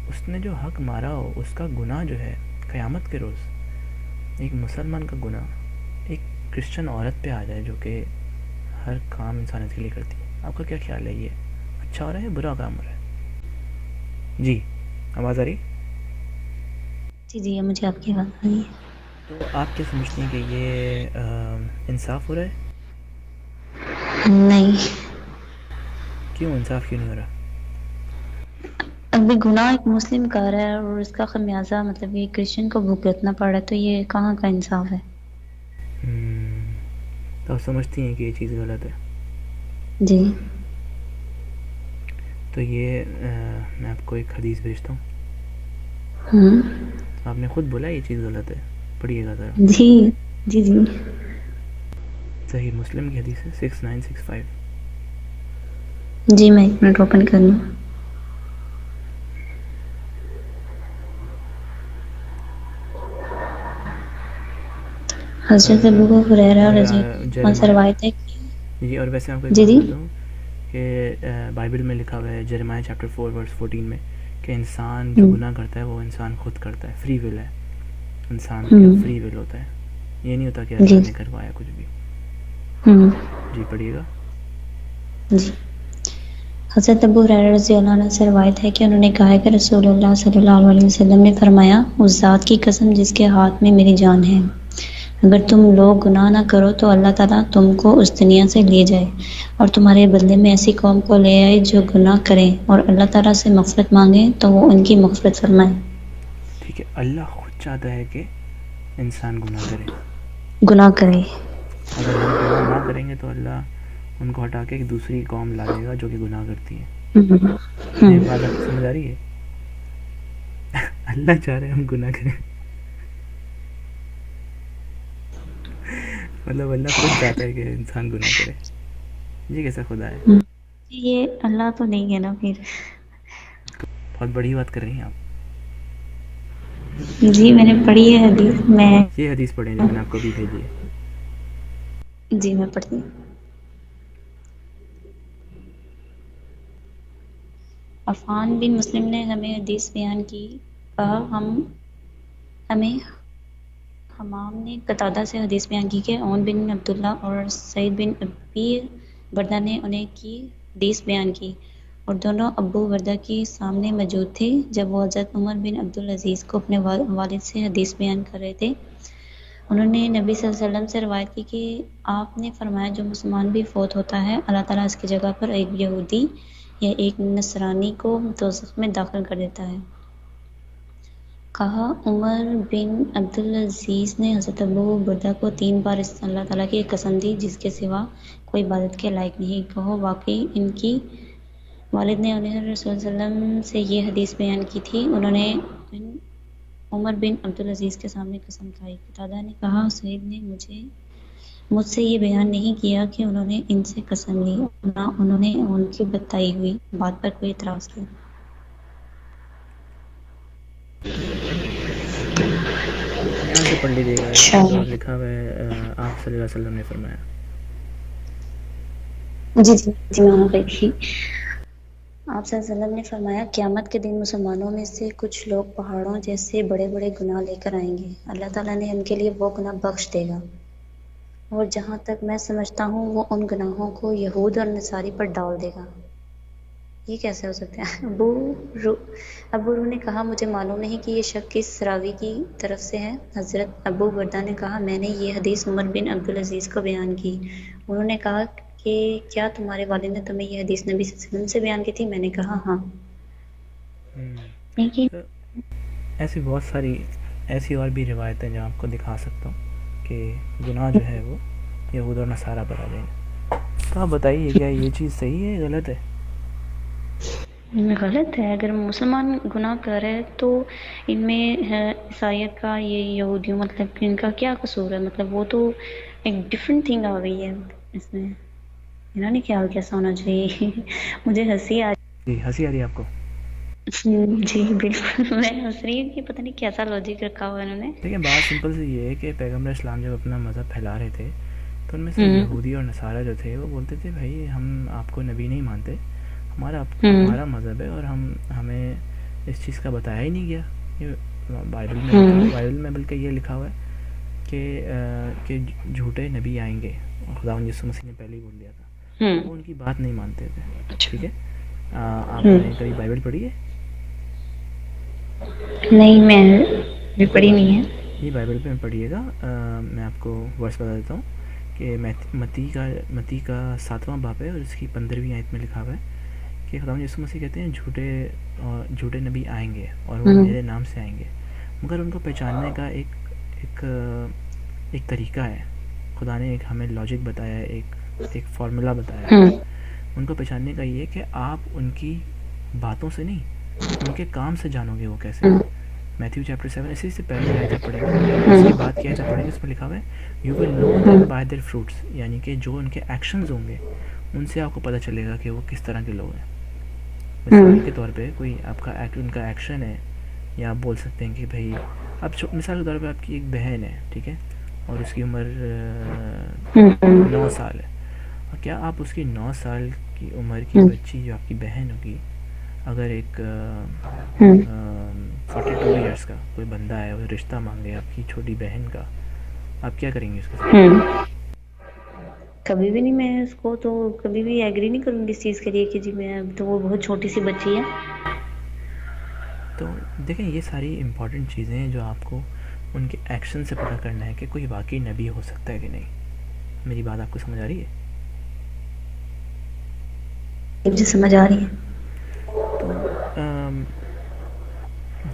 اس نے جو حق مارا ہو اس کا گناہ جو ہے قیامت کے روز ایک مسلمان کا گناہ ایک کرسچن عورت پہ آ جائے جو کہ ہر کام انسانیت کے لیے کرتی ہے. آپ کا کیا خیال ہے, یہ اچھا ہو رہا ہے یا برا کام ہو رہا ہے؟ جی آواز آ رہی؟ جی مجھے آپ کی بات آ رہی ہے. تو آپ کیا سمجھتی ہیں کہ یہ انصاف ہو رہا ہے؟ نہیں. کیوں انصاف کیوں نہیں ہو رہا؟ ابھی گناہ ایک مسلم کر رہا ہے اور اس کا خمیازہ مطلب یہ کرسچن کو بھگتنا پڑ رہا ہے, تو یہ کہاں کا انصاف ہے؟ تو آپ سمجھتی ہیں کہ یہ چیز غلط ہے؟ جی. تو یہ میں آپ کو ایک حدیث بھیجتا ہوں. آپ نے خود بولا یہ چیز غلط ہے, پڑھیے گا ذرا. جی جی جی. صحیح مسلم کی حدیث ہے 6965. جی میں 1 منٹ اوپن کر لوں. حضرت ابو ہریرہ رضی اللہ عنہ سے روایت ہے جی. اور ویسے آپ کو جی جی بتا دوں کہ بائبل میں لکھا ہوا ہے جرمیہ چیپٹر 4 ورس 14 میں کہ انسان جو گناہ کرتا ہے وہ انسان خود کرتا ہے, فری ول ہے, انسان کا فری ول ہوتا ہے, یہ نہیں ہوتا کہ اللہ نے کروایا کچھ بھی. جی پڑھیے گا. جی. حضرت ابو ہریرہ رضی اللہ عنہ سے روایت ہے کہ انہوں نے کہا کہ رسول اللہ صلی اللہ علیہ وسلم نے فرمایا اس ذات کی قسم جس کے ہاتھ میں میری جان ہے, اگر تم لوگ گناہ نہ کرو تو اللہ تعالیٰ تم کو اس دنیا سے لے جائے اور تمہارے بدلے میں ایسی قوم کو لے آئے جو گناہ کریں اور اللہ تعالیٰ سے مغفرت مانگیں تو وہ ان کی مغفرت فرمائے. ٹھیک ہے, اللہ خود چاہتا ہے کہ انسان گناہ کرے, اگر ہم گناہ نہ کریں گے تو اللہ ان کو ہٹا کے ایک دوسری قوم لا دے گا جو کہ گناہ کرتی ہے. یہ بات آپ کو سمجھ آ رہی ہے؟ اللہ چاہ رہے ہم گناہ کریں, مطلب اللہ خود چاہتا ہے کہ انسان گناہ کرے. یہ کیسا خدا ہے؟ یہ اللہ تو نہیں ہے نا پھر. بہت بڑی بات کر رہی ہیں آپ. جی میں نے پڑھی ہے حدیث میں. یہ حدیث پڑھیں جو میں نے آپ کو ابھی بھیجی ہے. جی میں پڑھتی ہوں. عفان بن مسلم نے ہمیں حدیث بیان کی. کہا ہمیں حمام نے قتادہ سے حدیث بیان کی کہ عون بن عبداللہ اور سعید بن ابی بردہ نے انہیں کی حدیث بیان کی، اور دونوں ابو بردہ کے سامنے موجود تھے جب وہ حضرت عمر بن عبدالعزیز کو اپنے والد سے حدیث بیان کر رہے تھے. انہوں نے نبی صلی اللہ علیہ وسلم سے روایت کی کہ آپ نے فرمایا جو مسلمان بھی فوت ہوتا ہے اللہ تعالیٰ اس کی جگہ پر ایک یہودی یا ایک نصرانی کو دوزخ میں داخل کر دیتا ہے. کہا عمر بن عبدالعزیز نے حضرت ابو بردہ کو 3 بار اس اللہ تعالیٰ کی قسم دی جس کے سوا کوئی عبادت کے لائق نہیں. کہو واقعی ان کی والد نے انہیں رسول صلی اللہ علیہ وسلم سے یہ حدیث بیان کی تھی. انہوں نے عمر بن عبدالعزیز کے سامنے قسم کھائی. قتادہ نے کہا سعید نے مجھ سے یہ بیان نہیں کیا کہ انہوں نے ان سے قسم لی، نہ انہوں نے ان کی بتائی ہوئی بات پر کوئی اعتراض کیا. دھیان سے پڑھ لیجیے گا. اچھا جو لکھا ہوا ہے آپ صلی اللہ علیہ وسلم نے فرمایا. جی میں وہاں پہ تھی. آپ صلی اللہ علیہ وسلم نے فرمایا قیامت کے دن مسلمانوں میں سے کچھ لوگ پہاڑوں جیسے بڑے بڑے گناہ لے کر آئیں گے. اللہ تعالیٰ نے ان کے لیے وہ گناہ بخش دے گا، اور جہاں تک میں سمجھتا ہوں وہ ان گناہوں کو یہود اور نصاری پر ڈال دے گا. یہ کیسے ہو سکتا ہے؟ ابو روح نے کہا مجھے معلوم نہیں کہ یہ شک کس راوی کی طرف سے ہے. حضرت ابو بردہ نے کہا میں نے یہ حدیث عمر بن عبدالعزیز کو بیان کی. انہوں نے کہا کہ کیا تمہارے والد نے تمہیں یہ حدیث نبی صلی اللہ علیہ وسلم سے بیان کی تھی؟ میں نے کہا ہاں. تو ایسی بہت ساری ایسی اور بھی روایتیں جو آپ کو دکھا سکتا ہوں کہ گناہ جو ہے وہ یہود اور نصارہ پر آ جائیں گے. تو آپ بتائیے کیا یہ چیز صحیح ہے غلط ہے؟ غلط ہے. اگر مسلمان گناہ کرے تو ان میں عیسائیت کا یہ یہودیوں مطلب کہ ان کا کیا قصور ہے؟ مطلب وہ تو ایک ڈفرینٹ تھنگ آ گئی ہے اس میں. میرا نہیں خیال کیسا ہونا چاہیے. مجھے ہنسی آ جی ہنسی آ رہی ہے آپ کو؟ جی بالکل میں ہنس رہی ہوں کہ پتہ نہیں کیسا لاجک رکھا ہوا انہوں نے. دیکھیں بات سمپل سی یہ ہے کہ پیغمبر اسلام جب اپنا مذہب پھیلا رہے تھے تو ان میں سے یہودی اور نصارہ جو تھے وہ بولتے تھے بھائی ہم آپ کو نبی نہیں مانتے، ہمارا مذہب ہے اور ہمیں اس چیز کا بتایا ہی نہیں گیا. یہ بائبل میں بلکہ یہ لکھا ہوا ہے کہ جھوٹے نبی آئیں گے، اور خدا یسوع مسیح نے پہلے ہی بول دیا تھا. وہ ان کی بات نہیں مانتے تھے. ٹھیک ہے، آپ نے کبھی بائبل پڑھی ہے؟ نہیں میں پڑھی نہیں ہے. یہ بائبل پہ پڑھیے گا. میں آپ کو ورس بتا دیتا ہوں کہ متی کا 7واں باب ہے اور اس کی 15ویں آیت میں لکھا ہوا ہے کہ خدا یسوع مسیح کہتے ہیں جھوٹے نبی آئیں گے اور وہ میرے نام سے آئیں گے، مگر ان کو پہچاننے کا ایک طریقہ ہے. خدا نے ہمیں لاجک بتایا ہے، ایک فارمولا بتایا ہے. ان کو پہچاننے کا یہ کہ آپ ان کی باتوں سے نہیں ان کے کام سے جانو گے وہ کیسے. میتھیو چیپٹر 7 اسی سے پہلے آیت پڑھیں گے، اس کے بعد کی آیت پڑھیں گے. اس میں لکھا ہوا ہے you will know them by their fruits, یعنی کہ جو ان کے ایکشنز ہوں گے ان سے آپ کو پتہ چلے گا کہ وہ کس طرح کے لوگ ہیں. مثال کے طور پہ کوئی آپ کا ان کا ایکشن ہے، یا آپ بول سکتے ہیں کہ بھائی اب مثال کے طور پہ آپ کی ایک بہن ہے، ٹھیک ہے، اور اس کی عمر 9 سال ہے، اور کیا آپ اس کی 9 سال کی عمر کی بچی جو آپ کی بہن ہوگی، اگر ایک 42 ایئرس کا کوئی بندہ ہے وہ رشتہ مانگے آپ کی چھوٹی بہن کا، آپ کیا کریں گے اس کے ساتھ؟ کبھی بھی نہیں. میں اس کو تو کبھی بھی ایگری نہیں کروں گی اس چیز کے لیے کہ جی میں تو وہ بہت چھوٹی سی بچی ہے. تو دیکھیں یہ ساری امپورٹنٹ چیزیں ہیں جو آپ کو ان کے ایکشن سے پتہ کرنا ہے کہ کوئی واقعی نبی ہو سکتا ہے کہ نہیں. میری بات آپ کو سمجھ آ رہی ہے؟ مجھے سمجھ آ رہی ہے. تو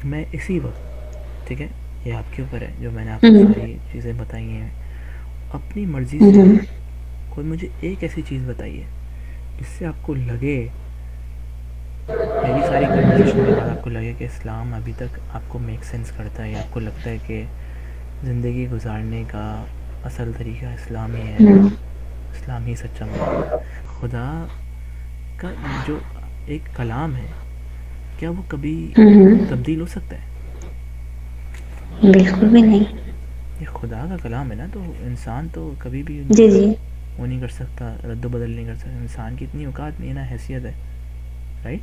میں اسی وقت، ٹھیک ہے، یہ آپ کے اوپر ہے جو میں نے آپ کو ساری چیزیں بتائی ہیں، اپنی مرضی سے کوئی مجھے ایک ایسی چیز بتائیے جس سے آپ کو لگے، میری ساری کنورسیشن کے بعد آپ کو لگے کہ اسلام ابھی تک آپ کو میک سینس کرتا ہے، یا آپ کو لگتا ہے کہ زندگی گزارنے کا اصل طریقہ اسلام ہی ہے، اسلام ہی سچا مذہب ہے. خدا کا جو ایک کلام ہے کیا وہ کبھی تبدیل ہو سکتا ہے؟ بالکل بھی نہیں. یہ خدا کا کلام ہے نا, تو انسان تو کبھی بھی جی جی وہ نہیں کر سکتا, رد و بدل نہیں کر سکتا. انسان کی اتنی اوقات نہیں ہے نا, حیثیت ہے, رائٹ.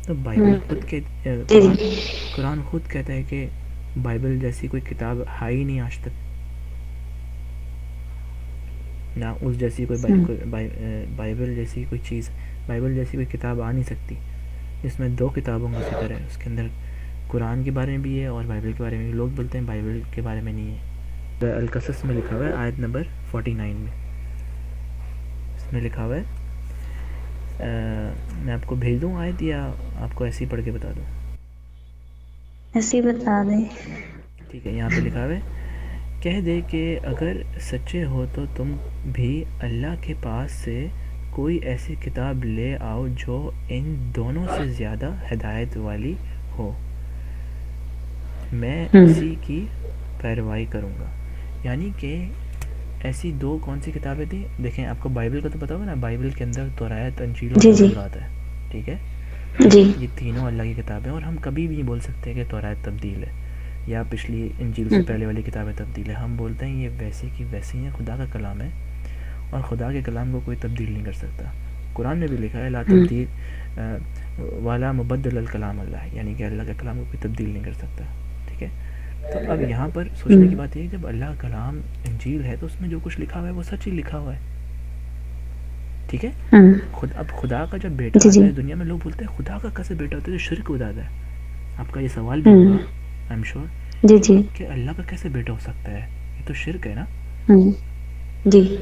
تو بائبل خود جی قرآن خود کہتا ہے کہ بائبل جیسی کوئی کتاب ہے ہی نہیں آج تک, نہ اس جیسی کوئی بائبل جیسی کوئی چیز, بائبل جیسی کوئی کتاب آ نہیں سکتی جس میں 2 کتابوں کا ذکر ہے. اس کے اندر قرآن کے بارے میں بھی ہے اور بائبل کے بارے میں بھی. لوگ بولتے ہیں بائبل کے بارے میں نہیں ہے. القصص میں لکھا ہوا ہے آیت نمبر 49 میں, اس میں لکھا ہوا ہے, میں آپ کو بھیج دوں آیت یا آپ کو ایسے ہی پڑھ کے بتا دوں؟ ایسے ہی بتا دیں. ٹھیک ہے, یہاں پہ لکھا ہوا ہے, کہہ دے کہ اگر سچے ہو تو تم بھی اللہ کے پاس سے کوئی ایسی کتاب لے آؤ جو ان دونوں سے زیادہ ہدایت والی ہو, میں اسی کی پیروی کروں گا. یعنی کہ ایسی 2 کون سی کتابیں تھیں؟ دیکھیں, آپ کو بائبل کا تو پتا ہوگا نا, بائبل کے اندر توراۃ, انجیل اور جی جی زبور آتا ہے, ٹھیک ہے. جی یہ تینوں اللہ کی کتابیں, اور ہم کبھی بھی نہیں بول سکتے کہ توراۃ تبدیل ہے یا پچھلی انجیل سے پہلے والی کتابیں تبدیل ہے. ہم بولتے ہیں یہ ویسی کی ویسی ہیں, خدا کا کلام ہے اور خدا کے کلام کو کوئی تبدیل نہیں کر سکتا. قرآن میں بھی لکھا ہے لا تبدیل والا مبدل الکلام اللہ, یعنی کہ اللہ کے کلام کو کوئی تبدیل نہیں کر سکتا, ٹھیک ہے. تو اب یہاں پر سوچنے کی بات یہ ہے کہ جب اللہ کا کلام انجیل ہے تو اس میں جو کچھ لکھا ہوا ہے وہ سچ ہی لکھا ہوا ہے, ٹھیک ہے. اب خدا کا جب بیٹا جی آتا جی ہے دنیا میں, لوگ بولتے ہیں خدا کا کیسے بیٹا ہوتا ہے, جو شرک ادا ہے. آپ کا یہ سوال بھی ہوگا آئی ایم شیور جی جی کہ اللہ کا کیسے بیٹا ہو سکتا ہے, یہ تو شرک ہے نا. جی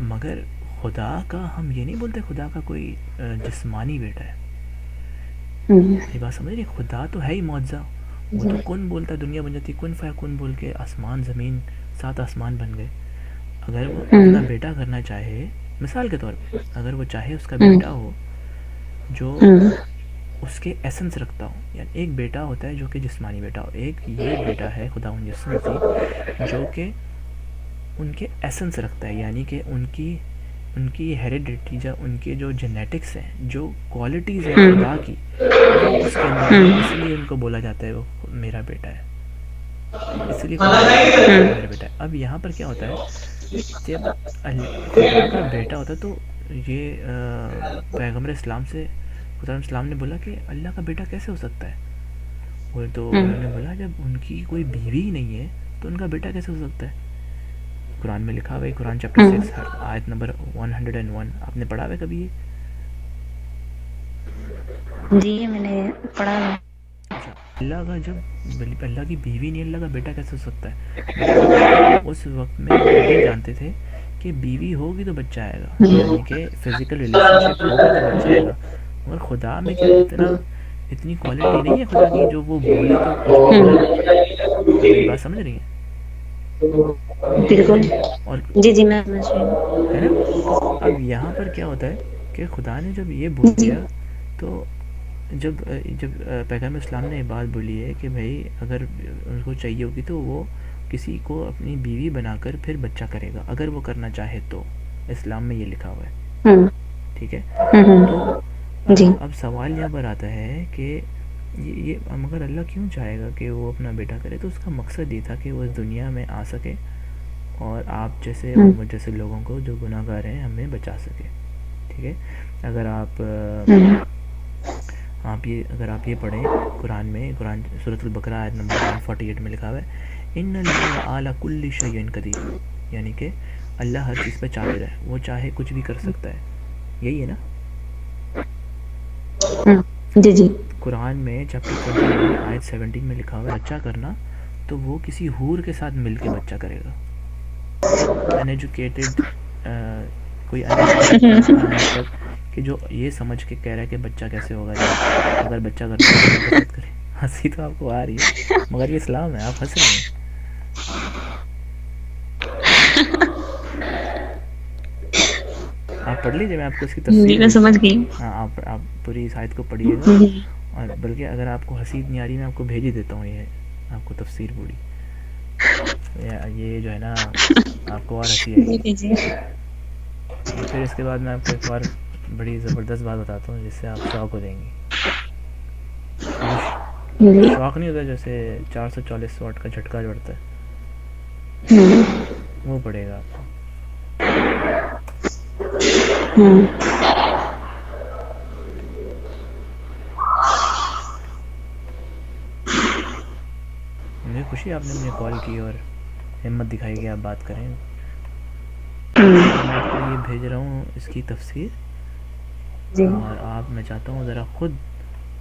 مگر خدا کا ہم یہ نہیں بولتے خدا کا کوئی جسمانی بیٹا ہے. یہ بات سمجھ رہی, خدا تو ہے ہی معجزہ. وہ تو کون بولتا ہے دنیا بن جاتی, کن فیکون بول کے آسمان زمین 7 آسمان بن گئے. اگر وہ اپنا بیٹا کرنا چاہے, مثال کے طور پہ اگر وہ چاہے اس کا بیٹا ہو جو اس کے ایسنس رکھتا ہو, یعنی ایک بیٹا ہوتا ہے جو کہ جسمانی بیٹا ہو, ایک یہ بیٹا ہے خدا یسوع مسیح جو کہ ان کے ایسنس رکھتا ہے, یعنی کہ ان کی ہیریڈیٹی, جو ان کے جو جینیٹکس ہیں, جو کوالٹیز ہیں خدا کی, وہ اس کے اندر ہے. اس لیے ان کو بولا جاتا ہے وہ میرا بیٹا ہے, اس لیے میرا بیٹا ہے. اب یہاں پر کیا ہوتا ہے, جب خدا کا بیٹا ہوتا ہے تو یہ پیغمبر اسلام سے خدا اسلام نے بولا کہ اللہ کا بیٹا کیسے ہو سکتا ہے. وہ تو انہوں نے بولا جب ان کی کوئی بیوی ہی نہیں ہے تو ان کا بیٹا کیسے ہو سکتا ہے. قرآن میں لکھا ہوا ہے, قرآن چیپٹر 6 آیت نمبر 101, آپ نے پڑھا ہوا ہے کبھی یہ؟ جی میں نے پڑھا ہے. اچھا, اللہ کا جب اللہ کی بیوی نہیں, اللہ کا بیٹا کیسے ہو سکتا ہے. اس وقت میں یہ جانتے تھے کہ بیوی ہوگی تو بچہ آئے گا, یعنی کہ فزیکل ریلیشن شپ ہوگا تو بچہ آئے گا. اور خدا میں کیا اتنی کوالٹی نہیں ہے خدا کی جو وہ بولے تو کچھ بھی ہو. میری بات سمجھ رہی ہیں؟ بالکل. اور جی جی میں سمجھ رہی ہوں. ہے نا. اب یہاں پر کیا ہوتا ہے کہ خدا نے جب یہ بول جی دیا تو جب پیغمبر اسلام نے یہ بات بولی ہے کہ بھائی اگر ان کو چاہیے ہوگی تو وہ کسی کو اپنی بیوی بنا کر پھر بچہ کرے گا, اگر وہ کرنا چاہے تو. اسلام میں یہ لکھا ہوا ہے, ٹھیک ہے. تو جی اب سوال یہاں پر آتا ہے کہ یہ مگر اللہ کیوں چاہے گا کہ وہ اپنا بیٹا کرے. تو اس کا مقصد یہ تھا کہ وہ اس دنیا میں آ سکے اور آپ جیسے اور مجھ جیسے لوگوں کو جو گناہ گار ہیں ہمیں بچا سکے, ٹھیک ہے. اگر آپ یہ پڑھیں قرآن میں, قرآن سورۃ البقرہ آیت نمبر 148 میں لکھا ہوا ہے ان اللہ اعلی کل شیء قدیر, یعنی کہ اللہ ہر چیز پہ قادر ہے, وہ چاہے کچھ بھی کر سکتا ہے. یہی ہے نا. جی جی قرآن میں چیپٹر 21 آیت 17 میں لکھا ہوا ہے بچہ کرنا تو وہ کسی حور کے ساتھ مل کے بچہ کرے گا. ان ایجوکیٹڈ کوئی مطلب کہ جو یہ سمجھ کے کہہ رہا ہے کہ بچہ کیسے ہوگا, اگر بچہ کرنا ہے تو حور کے ساتھ کرے. ہنسی تو آپ کو آ رہی ہے مگر یہ اسلام ہے, آپ ہنس رہی ہیں. آپ پڑھ لیجیے, میں آپ کو اس کی تفسیر میں سمجھ گئی. ہاں آپ پوری اس آیت کو پڑھیے گا, اور بلکہ اگر آپ کو ہنسی نہیں آ رہی میں آپ کو بھیج ہی دیتا ہوں یہ آپ کو تفسیر پوری. یہ جو ہے نا آپ کو اور ہنسی آئے گی. پھر اس کے بعد میں آپ کو ایک اور بڑی زبردست بات بتاتا ہوں جس سے آپ شوق ہو جائیں گی. وہ جی. شوق نہیں ہوتا جیسے 440 واٹ کا جھٹکا جو پڑتا ہے وہ پڑے گا آپ کو. مجھے خوشی آپ نے مجھے کال کی اور ہمت دکھائی کہ آپ بات کریں. میں آپ کو یہ بھیج رہا ہوں اس کی تفسیر, جی اور آپ, میں چاہتا ہوں ذرا خود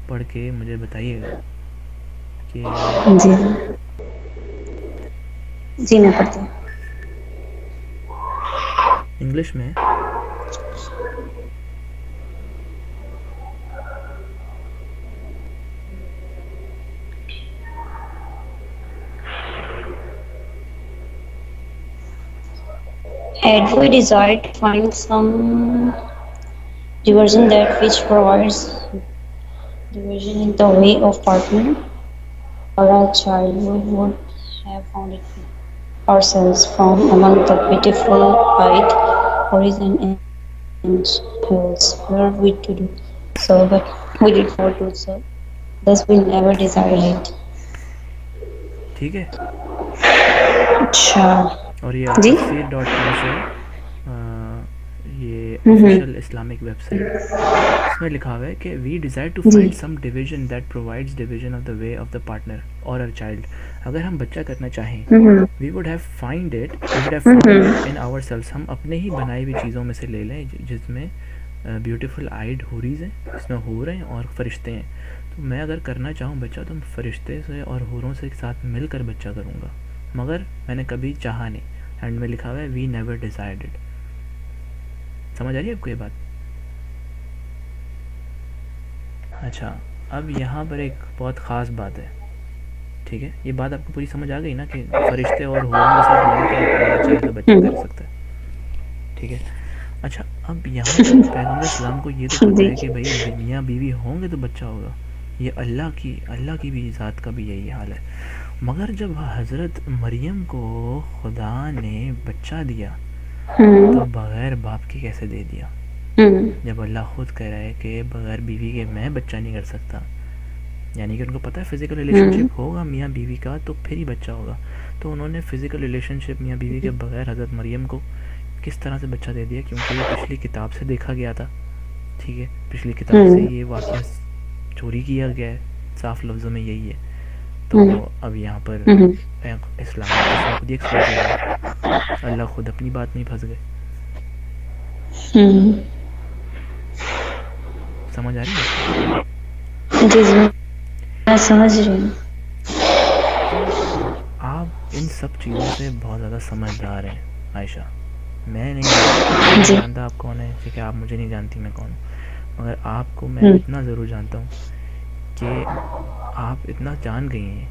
پڑھ کے مجھے بتائیے گا کہ جی جی میں پڑھتی ہوں. انگلش میں Had we desired to find some diversion that which provides diversion in the way of partner or a child, we would have found it ourselves from among the beautiful eyed horizon and hills were we to do so, but we did not do so. Thus we never desired it. ٹھیک ہے. اچھا اور یہ جی. التفسیر dot com سے یہ official Islamic web site ہے. اس میں لکھا ہوا ہے کہ وی ڈیزائر ٹو جی. Find some division that provides division of the way of the partner اور ار چائلڈ. اگر ہم بچہ کرنا چاہیں we would have find it in ourselves. ہم اپنے ہی بنائی ہوئی چیزوں میں سے لے لیں جس میں بیوٹیفل آئیڈ حوریز ہیں, جس میں حور ہیں اور فرشتے ہیں. تو میں اگر کرنا چاہوں بچہ تو فرشتے سے اور حوروں سے ساتھ مل کر بچہ کروں گا, مگر میں نے کبھی چاہا نہیں. اینڈ میں لکھا ہوا ہے وی نیور ڈیزائرڈ اٹ. سمجھ آ رہی ہے آپ کو یہ بات؟ اچھا, اب یہاں پر ایک بہت خاص بات ہے. ٹھیک ہے, یہ بات آپ کو پوری سمجھ آ گئی نا کہ فرشتے اور حوروں کے ساتھ مل کے اللہ چاہے تو بچہ کر سکتا ہے. ٹھیک ہے. اچھا, اب یہاں پر پیغمبر اسلام کو یہ تو پتہ ہے کہ بھائی میاں بیوی ہوں گے تو بچہ ہوگا. یہ اللہ کی بھی ذات کا بھی یہی حال ہے. مگر جب حضرت مریم کو خدا نے بچہ دیا تو بغیر باپ کے کیسے دے دیا؟ جب اللہ خود کہہ رہا ہے کہ بغیر بیوی کے میں بچہ نہیں کر سکتا, یعنی کہ ان کو پتہ ہے فزیکل ریلیشن شپ ہوگا میاں بیوی کا تو پھر ہی بچہ ہوگا. تو انہوں نے فزیکل ریلیشن شپ میاں بیوی کے بغیر حضرت مریم کو کس طرح سے بچہ دے دیا؟ کیونکہ یہ پچھلی کتاب سے دیکھا گیا تھا. ٹھیک ہے, پچھلی کتاب سے یہ واقعہ چوری کیا گیا ہے, صاف لفظوں میں یہی ہے. تو اب یہاں پر اسلام خود ہی ایکسپلین کر رہا ہے, اللہ خود اپنی بات میں پھنس گئے. سمجھ آ رہی ہے؟ جی جی میں سمجھ رہی ہوں. آپ ان سب چیزوں سے بہت زیادہ سمجھدار ہیں عائشہ. میں نہیں جانتا آپ کون ہیں, ٹھیک ہے, آپ مجھے نہیں جانتی میں کون ہوں, مگر آپ کو میں اتنا ضرور جانتا ہوں کہ آپ اتنا جان گئی ہیں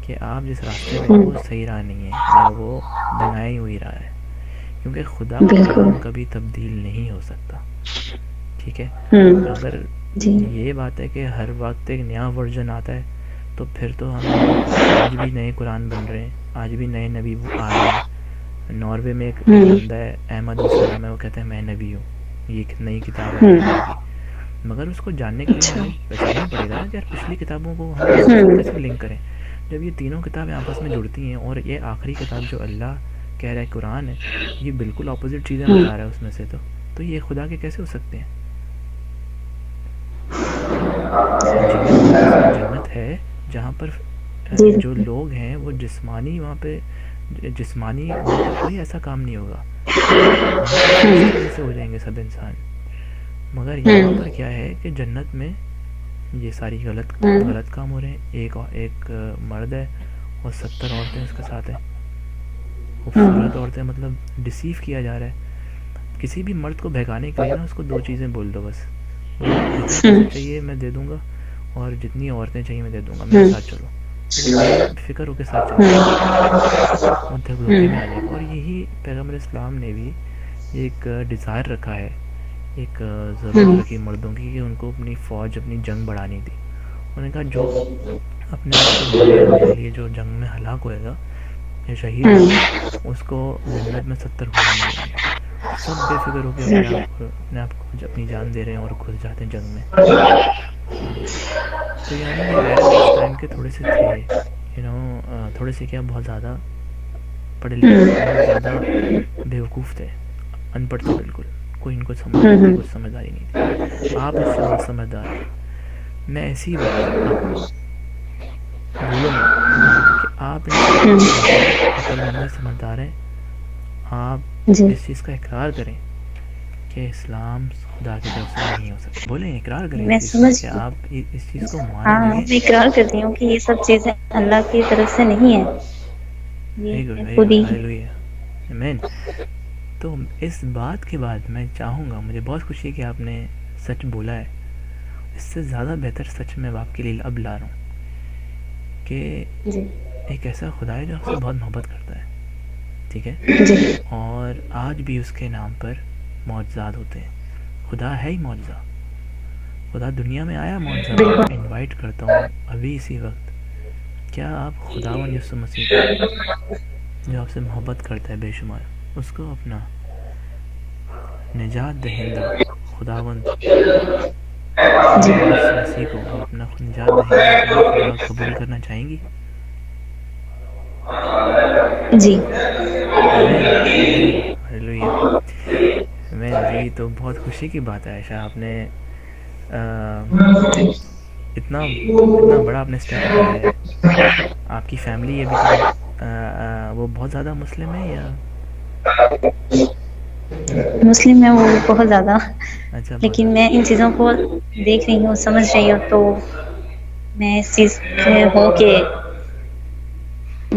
کہ آپ جس راستے پہ وہ صحیح راہ نہیں ہے یا وہ بنائی ہوئی راہ ہے, کیونکہ خدا کا کلام کبھی تبدیل نہیں ہو سکتا. ٹھیک ہے, اگر یہ بات ہے کہ ہر وقت ایک نیا ورژن آتا ہے تو پھر تو ہم آج بھی نئے قرآن بن رہے ہیں, آج بھی نئے نبی آ رہے ہیں. ناروے میں ایک بندہ ہے احمد اس کا نام ہے, وہ کہتے ہیں میں نبی ہوں, یہ ایک نئی کتاب ہے اللہ کی. مگر اس کو جاننے کے لیے ہمیں پہچاننا پڑے گا نا کہ یار پچھلی کتابوں کو ہم اس کے ساتھ کیسے لنک کریں. جب یہ تینوں کتابیں آپس میں جڑتی ہیں اور یہ آخری کتاب جو اللہ کہہ رہا ہے قرآن ہے, یہ بالکل اپوزٹ چیزیں بتا رہا ہے اس میں سے, تو یہ خدا کے کیسے ہو سکتے ہیں؟ جنت ہے جہاں پر جو لوگ ہیں وہ جسمانی, وہاں پہ کوئی ایسا کام نہیں ہوگا, سے ہو جائیں گے سب انسان. مگر یہاں پر کیا ہے کہ جنت میں یہ ساری غلط کام ہو رہے ہیں. ایک مرد ہے اور 70 عورتیں اس کے ساتھ ہیں, خوبصورت عورتیں, مطلب ڈسیو کیا جا رہا ہے. کسی بھی مرد کو بہکانے کے لیے نا اس کو 2 چیزیں بول دو بس, جتنے پیسے چاہیے میں دے دوں گا اور جتنی عورتیں چاہیے میں دے دوں گا, میرے ساتھ چلو, فکر ہو کے ساتھ چلو, وہ دھوکے میں آ جائے گا. اور یہی پیغمبر اسلام نے بھی ایک ڈیزائر رکھا ہے, ایک ضرورت رکھی مردوں کی کہ ان کو اپنی فوج, اپنی جنگ بڑھانی تھی. انہوں نے کہا جو اپنے آپ کو مارے گا میرے لیے, جو جنگ میں ہلاک ہوئے گا یا شہید ہوگا, اس کو جنت میں 70 حوریں ملیں گی. سب بے فکر ہو کے اپنے آپ کو اپنی جان دے رہے ہیں اور گھس جاتے ہیں جنگ میں. تو یعنی یہ عرب اس ٹائم کے تھوڑے سے تھے تھوڑے سے کیا بہت زیادہ پڑھے لکھے بہت زیادہ بیوقوف تھے, ان پڑھ تھے بالکل, کوئی ان کو سمجھ نہیں تھی, کچھ سمجھداری نہیں تھی. آپ اس سے بہت سمجھدار ہیں. میں ایسی وقت آپ کو بولوں گا کہ آپ ان سے عقل مند ہیں, سمجھدار ہیں, آپ جی اس چیز کا اقرار کریں کہ اسلام خدا کی طرف سے نہیں ہو سکتا. بولیں, اقرار کریں میں اس چیز کا سمجھ کہ آپ اس چیز کو ہاں مانیں گے. میں اقرار کرتی ہوں کہ یہ سب چیزیں اللہ کی طرف سے نہیں ہیں, ویری گڈ, یہ ویری خود گڈ, ہی. ہاللویا, آمین. تو اس بات کے بعد میں چاہوں گا, مجھے بہت خوشی ہے کہ آپ نے سچ بولا ہے. اس سے زیادہ بہتر سچ میں آپ کے لیے اب لا رہا ہوں کہ جی ایک ایسا خدا ہے جو آپ سے بہت محبت کرتا ہے, ٹھیک ہے, جی اور آج بھی اس کے نام پر معجزات ہوتے ہیں. خدا ہے ہی معجزہ, خدا دنیا میں آیا معجزہ. میں آپ کو بالکل انوائٹ کرتا ہوں ابھی اسی وقت, کیا آپ خداوند یسوع مسیح کو, جو آپ سے محبت کرتا ہے بے شمار, اس کو اپنا نجات دہندہ خداوند یسوع مسیح کو اپنا نجات دہندہ, اپنا خدا قبول کرنا چاہیں گی؟ جی آمین, آمین, ہاللویا, آمین. جی, تو بہت خوشی کی بات ہے عائشہ, آپ نے اتنا بڑا آپ نے اسٹیپ اٹھایا ہے. آپ کی فیملی ابھی تک وہ بہت زیادہ مسلم ہے یا مسلم ہے وہ بہت زیادہ, اچھا بہت لیکن زیادہ. میں ان چیزوں کو دیکھ رہی ہوں, سمجھ رہی ہوں, تو میں اس چیز میں ہوں کہ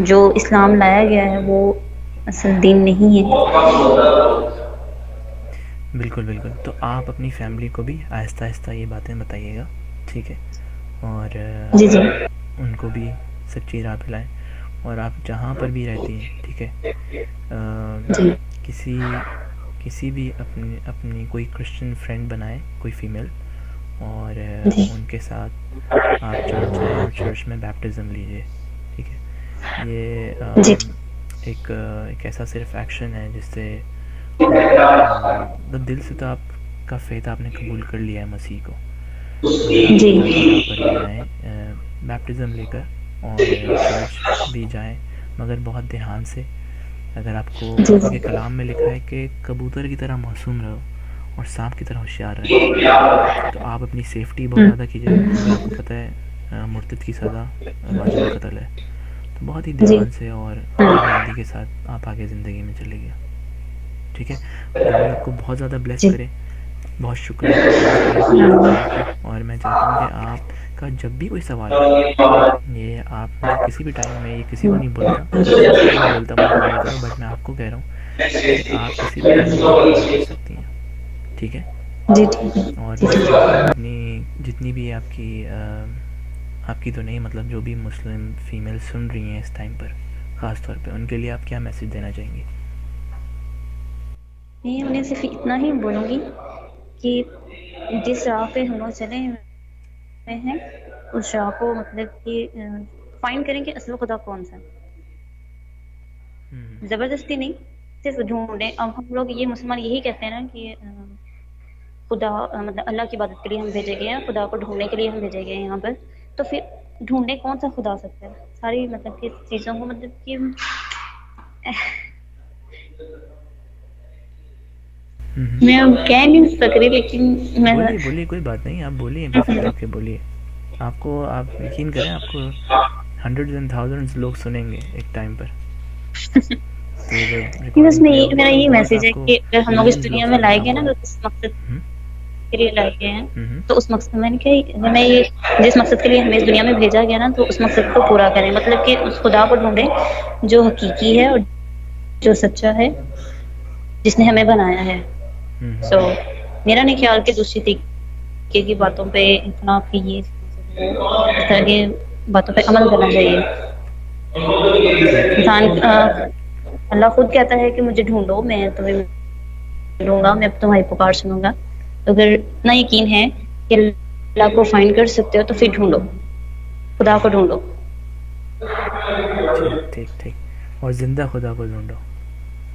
جو اسلام لایا گیا ہے وہ اصل دین نہیں ہے. بالکل بالکل. تو آپ اپنی فیملی کو بھی آہستہ آہستہ یہ باتیں بتائیے گا, ٹھیک ہے, اور جی جی ان کو بھی سچی راہ پلائیں. اور آپ جہاں پر بھی رہتی ہیں, ٹھیک ہے, جی کسی بھی اپنی کوئی کرسچن فرینڈ بنائیں, کوئی فیمیل, اور جی ان کے ساتھ آپ چرچ جائیں اور چرچ میں بیپٹزم لیجیے, ٹھیک ہے. یہ جی ایک ایسا صرف ایکشن ہے جس سے مطلب دل سے تو آپ کا فیتھ آپ نے قبول کر لیا ہے مسیح کو. اگر آپ جی خدا کی راہ پر بھی جائیں بیپٹزم لے کر, اور چرچ بھی جائیں, مگر بہت دھیان سے. اگر آپ کو جی خدا کے کلام میں لکھا ہے کہ کبوتر کی طرح معصوم رہو اور سانپ کی طرح ہوشیار رہے, تو آپ اپنی سیفٹی بہت زیادہ کیجیے گا. کیونکہ آپ کو پتہ ہے مرتد کی سزا واجب القتل ہے. تو بہت ہی جی دھیان سے اور عقل مندی کے ساتھ آپ آگے زندگی میں چلے گئے, ٹھیک ہے. خداوند آپ کو بہت زیادہ بلیس جی کرے. بہت شکریہ بات کیا آپ نے میرے خدا کی. اور میں چاہتا ہوں کہ آپ کا جب بھی کوئی سوال ہو, یہ آپ مجھے کسی بھی ٹائم میں, یہ کسی کو نہیں بولتا, کسی کو نہیں بولتا مجھے کال کرو, بٹ میں آپ کو کہہ رہا ہوں کہ آپ کسی بھی ٹائم مجھے کال کر سکتی ہیں, ٹھیک ہے. جی ٹھیک ہے. اور جی جتنی بھی آپ کی تو نہیں, مطلب جو بھی مسلم فیمیل سن رہی ہیں اس ٹائم پر خاص طور پہ, ان کے لیے آپ کیا میسج دینا چاہیں گے؟ میں انہیں صرف اتنا ہی بولوں گی کہ جس راہ پہ ہم لوگ چلے ہیں اس راہ کو مطلب کہ فائنڈ کریں کہ اصل خدا کون سا ہے. زبردستی نہیں, صرف ڈھونڈیں. اب ہم لوگ یہ مسلمان یہی کہتے ہیں نا کہ خدا مطلب اللہ کی عبادت کے لیے ہم بھیجے گئے ہیں, خدا کو ڈھونڈنے کے لیے ہم بھیجے گئے ہیں یہاں پر. تو پھر ڈھونڈیں کون سا خدا سکتا ہے. ساری مطلب کہ چیزوں کو مطلب کہ میں اب کہہ نہیں سک رہی, لیکن میں بولیے کوئی بات نہیں, آپ بولیے, بے فکر ہو کے بولیے. آپ یقین کریں, آپ کو ہنڈریڈ اینڈ تھاؤزینڈ لوگ سنیں گے ایک ٹائم پر. تو یہ جب بس ریکارڈنگ پلے ہوگی میرا تو یہ بہت میسج آپ ہے کو کہ اگر ہم لوگ اس ملینز لوگ دنیا میں سنیں گے لائے آپ گئے نا, کو. تو اس مقصد کے لیے لائے گئے ہیں, تو اس مقصد میں ہمیں یہ جس مقصد کے لیے ہمیں اس دنیا میں بھیجا گیا نا, تو اس مقصد کو پورا کریں. مطلب کہ اس خدا کو ڈھونڈیں جو حقیقی ہے اور جو سچا ہے, جس نے ہمیں بنایا ہے. سو میرا نہیں خیال کہ دوسری طریقے کی باتوں پہ اتنا کہ یہ اس طرح کی باتوں پہ عمل کرنا چاہیے. ٹھیک ٹھیک. انسان اللہ خود کہتا ہے کہ مجھے ڈھونڈو, میں تمہیں ملوں گا, میں تمہاری پکار سنوں گا. تو اگر اتنا یقین ہے کہ اللہ کو فائنڈ کر سکتے ہو, تو پھر ڈھونڈو, خدا کو ڈھونڈو. ٹھیک ٹھیک ٹھیک. اور زندہ خدا کو ڈھونڈو.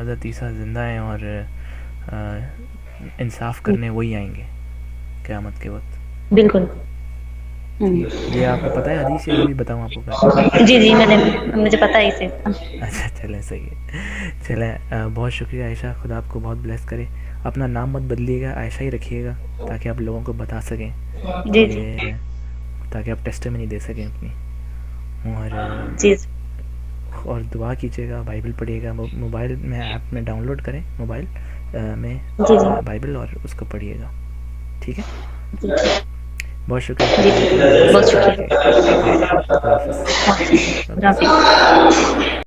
حضرت عیسیٰ زندہ ہیں اور انصاف کرنے وہی آئیں گے قیامت کے وقت. بالکل. ٹھیک ہے، یہ آپ کو پتہ ہے حدیث یا ابھی بتاؤں آپ کو پہلے؟ جی جی مجھے پتا ہے اسے. اچھا چلیں صحیح ہے. چلیں بہت شکریہ عائشہ، خدا آپ کو بہت بلیس کرے. اپنا نام مت بدلیے گا، عائشہ ہی رکھیے گا تاکہ آپ لوگوں کو بتا سکیں جی جی کہ تاکہ آپ ٹیسٹمنی دے سکیں اپنی. جی اور دعا کیجیے گا، بائبل پڑھیے گا، موبائل میں ایپ میں ڈاؤن لوڈ کریں موبائل میں جی جی بائبل، اور اس کو پڑھیے گا. ٹھیک ہے، جی بہت شکریہ. جی خدا جی حافظ. بہت اپنا خیال شکریہ. رکھیے گا. اوکے، خدا حافظ. خدا حافظ.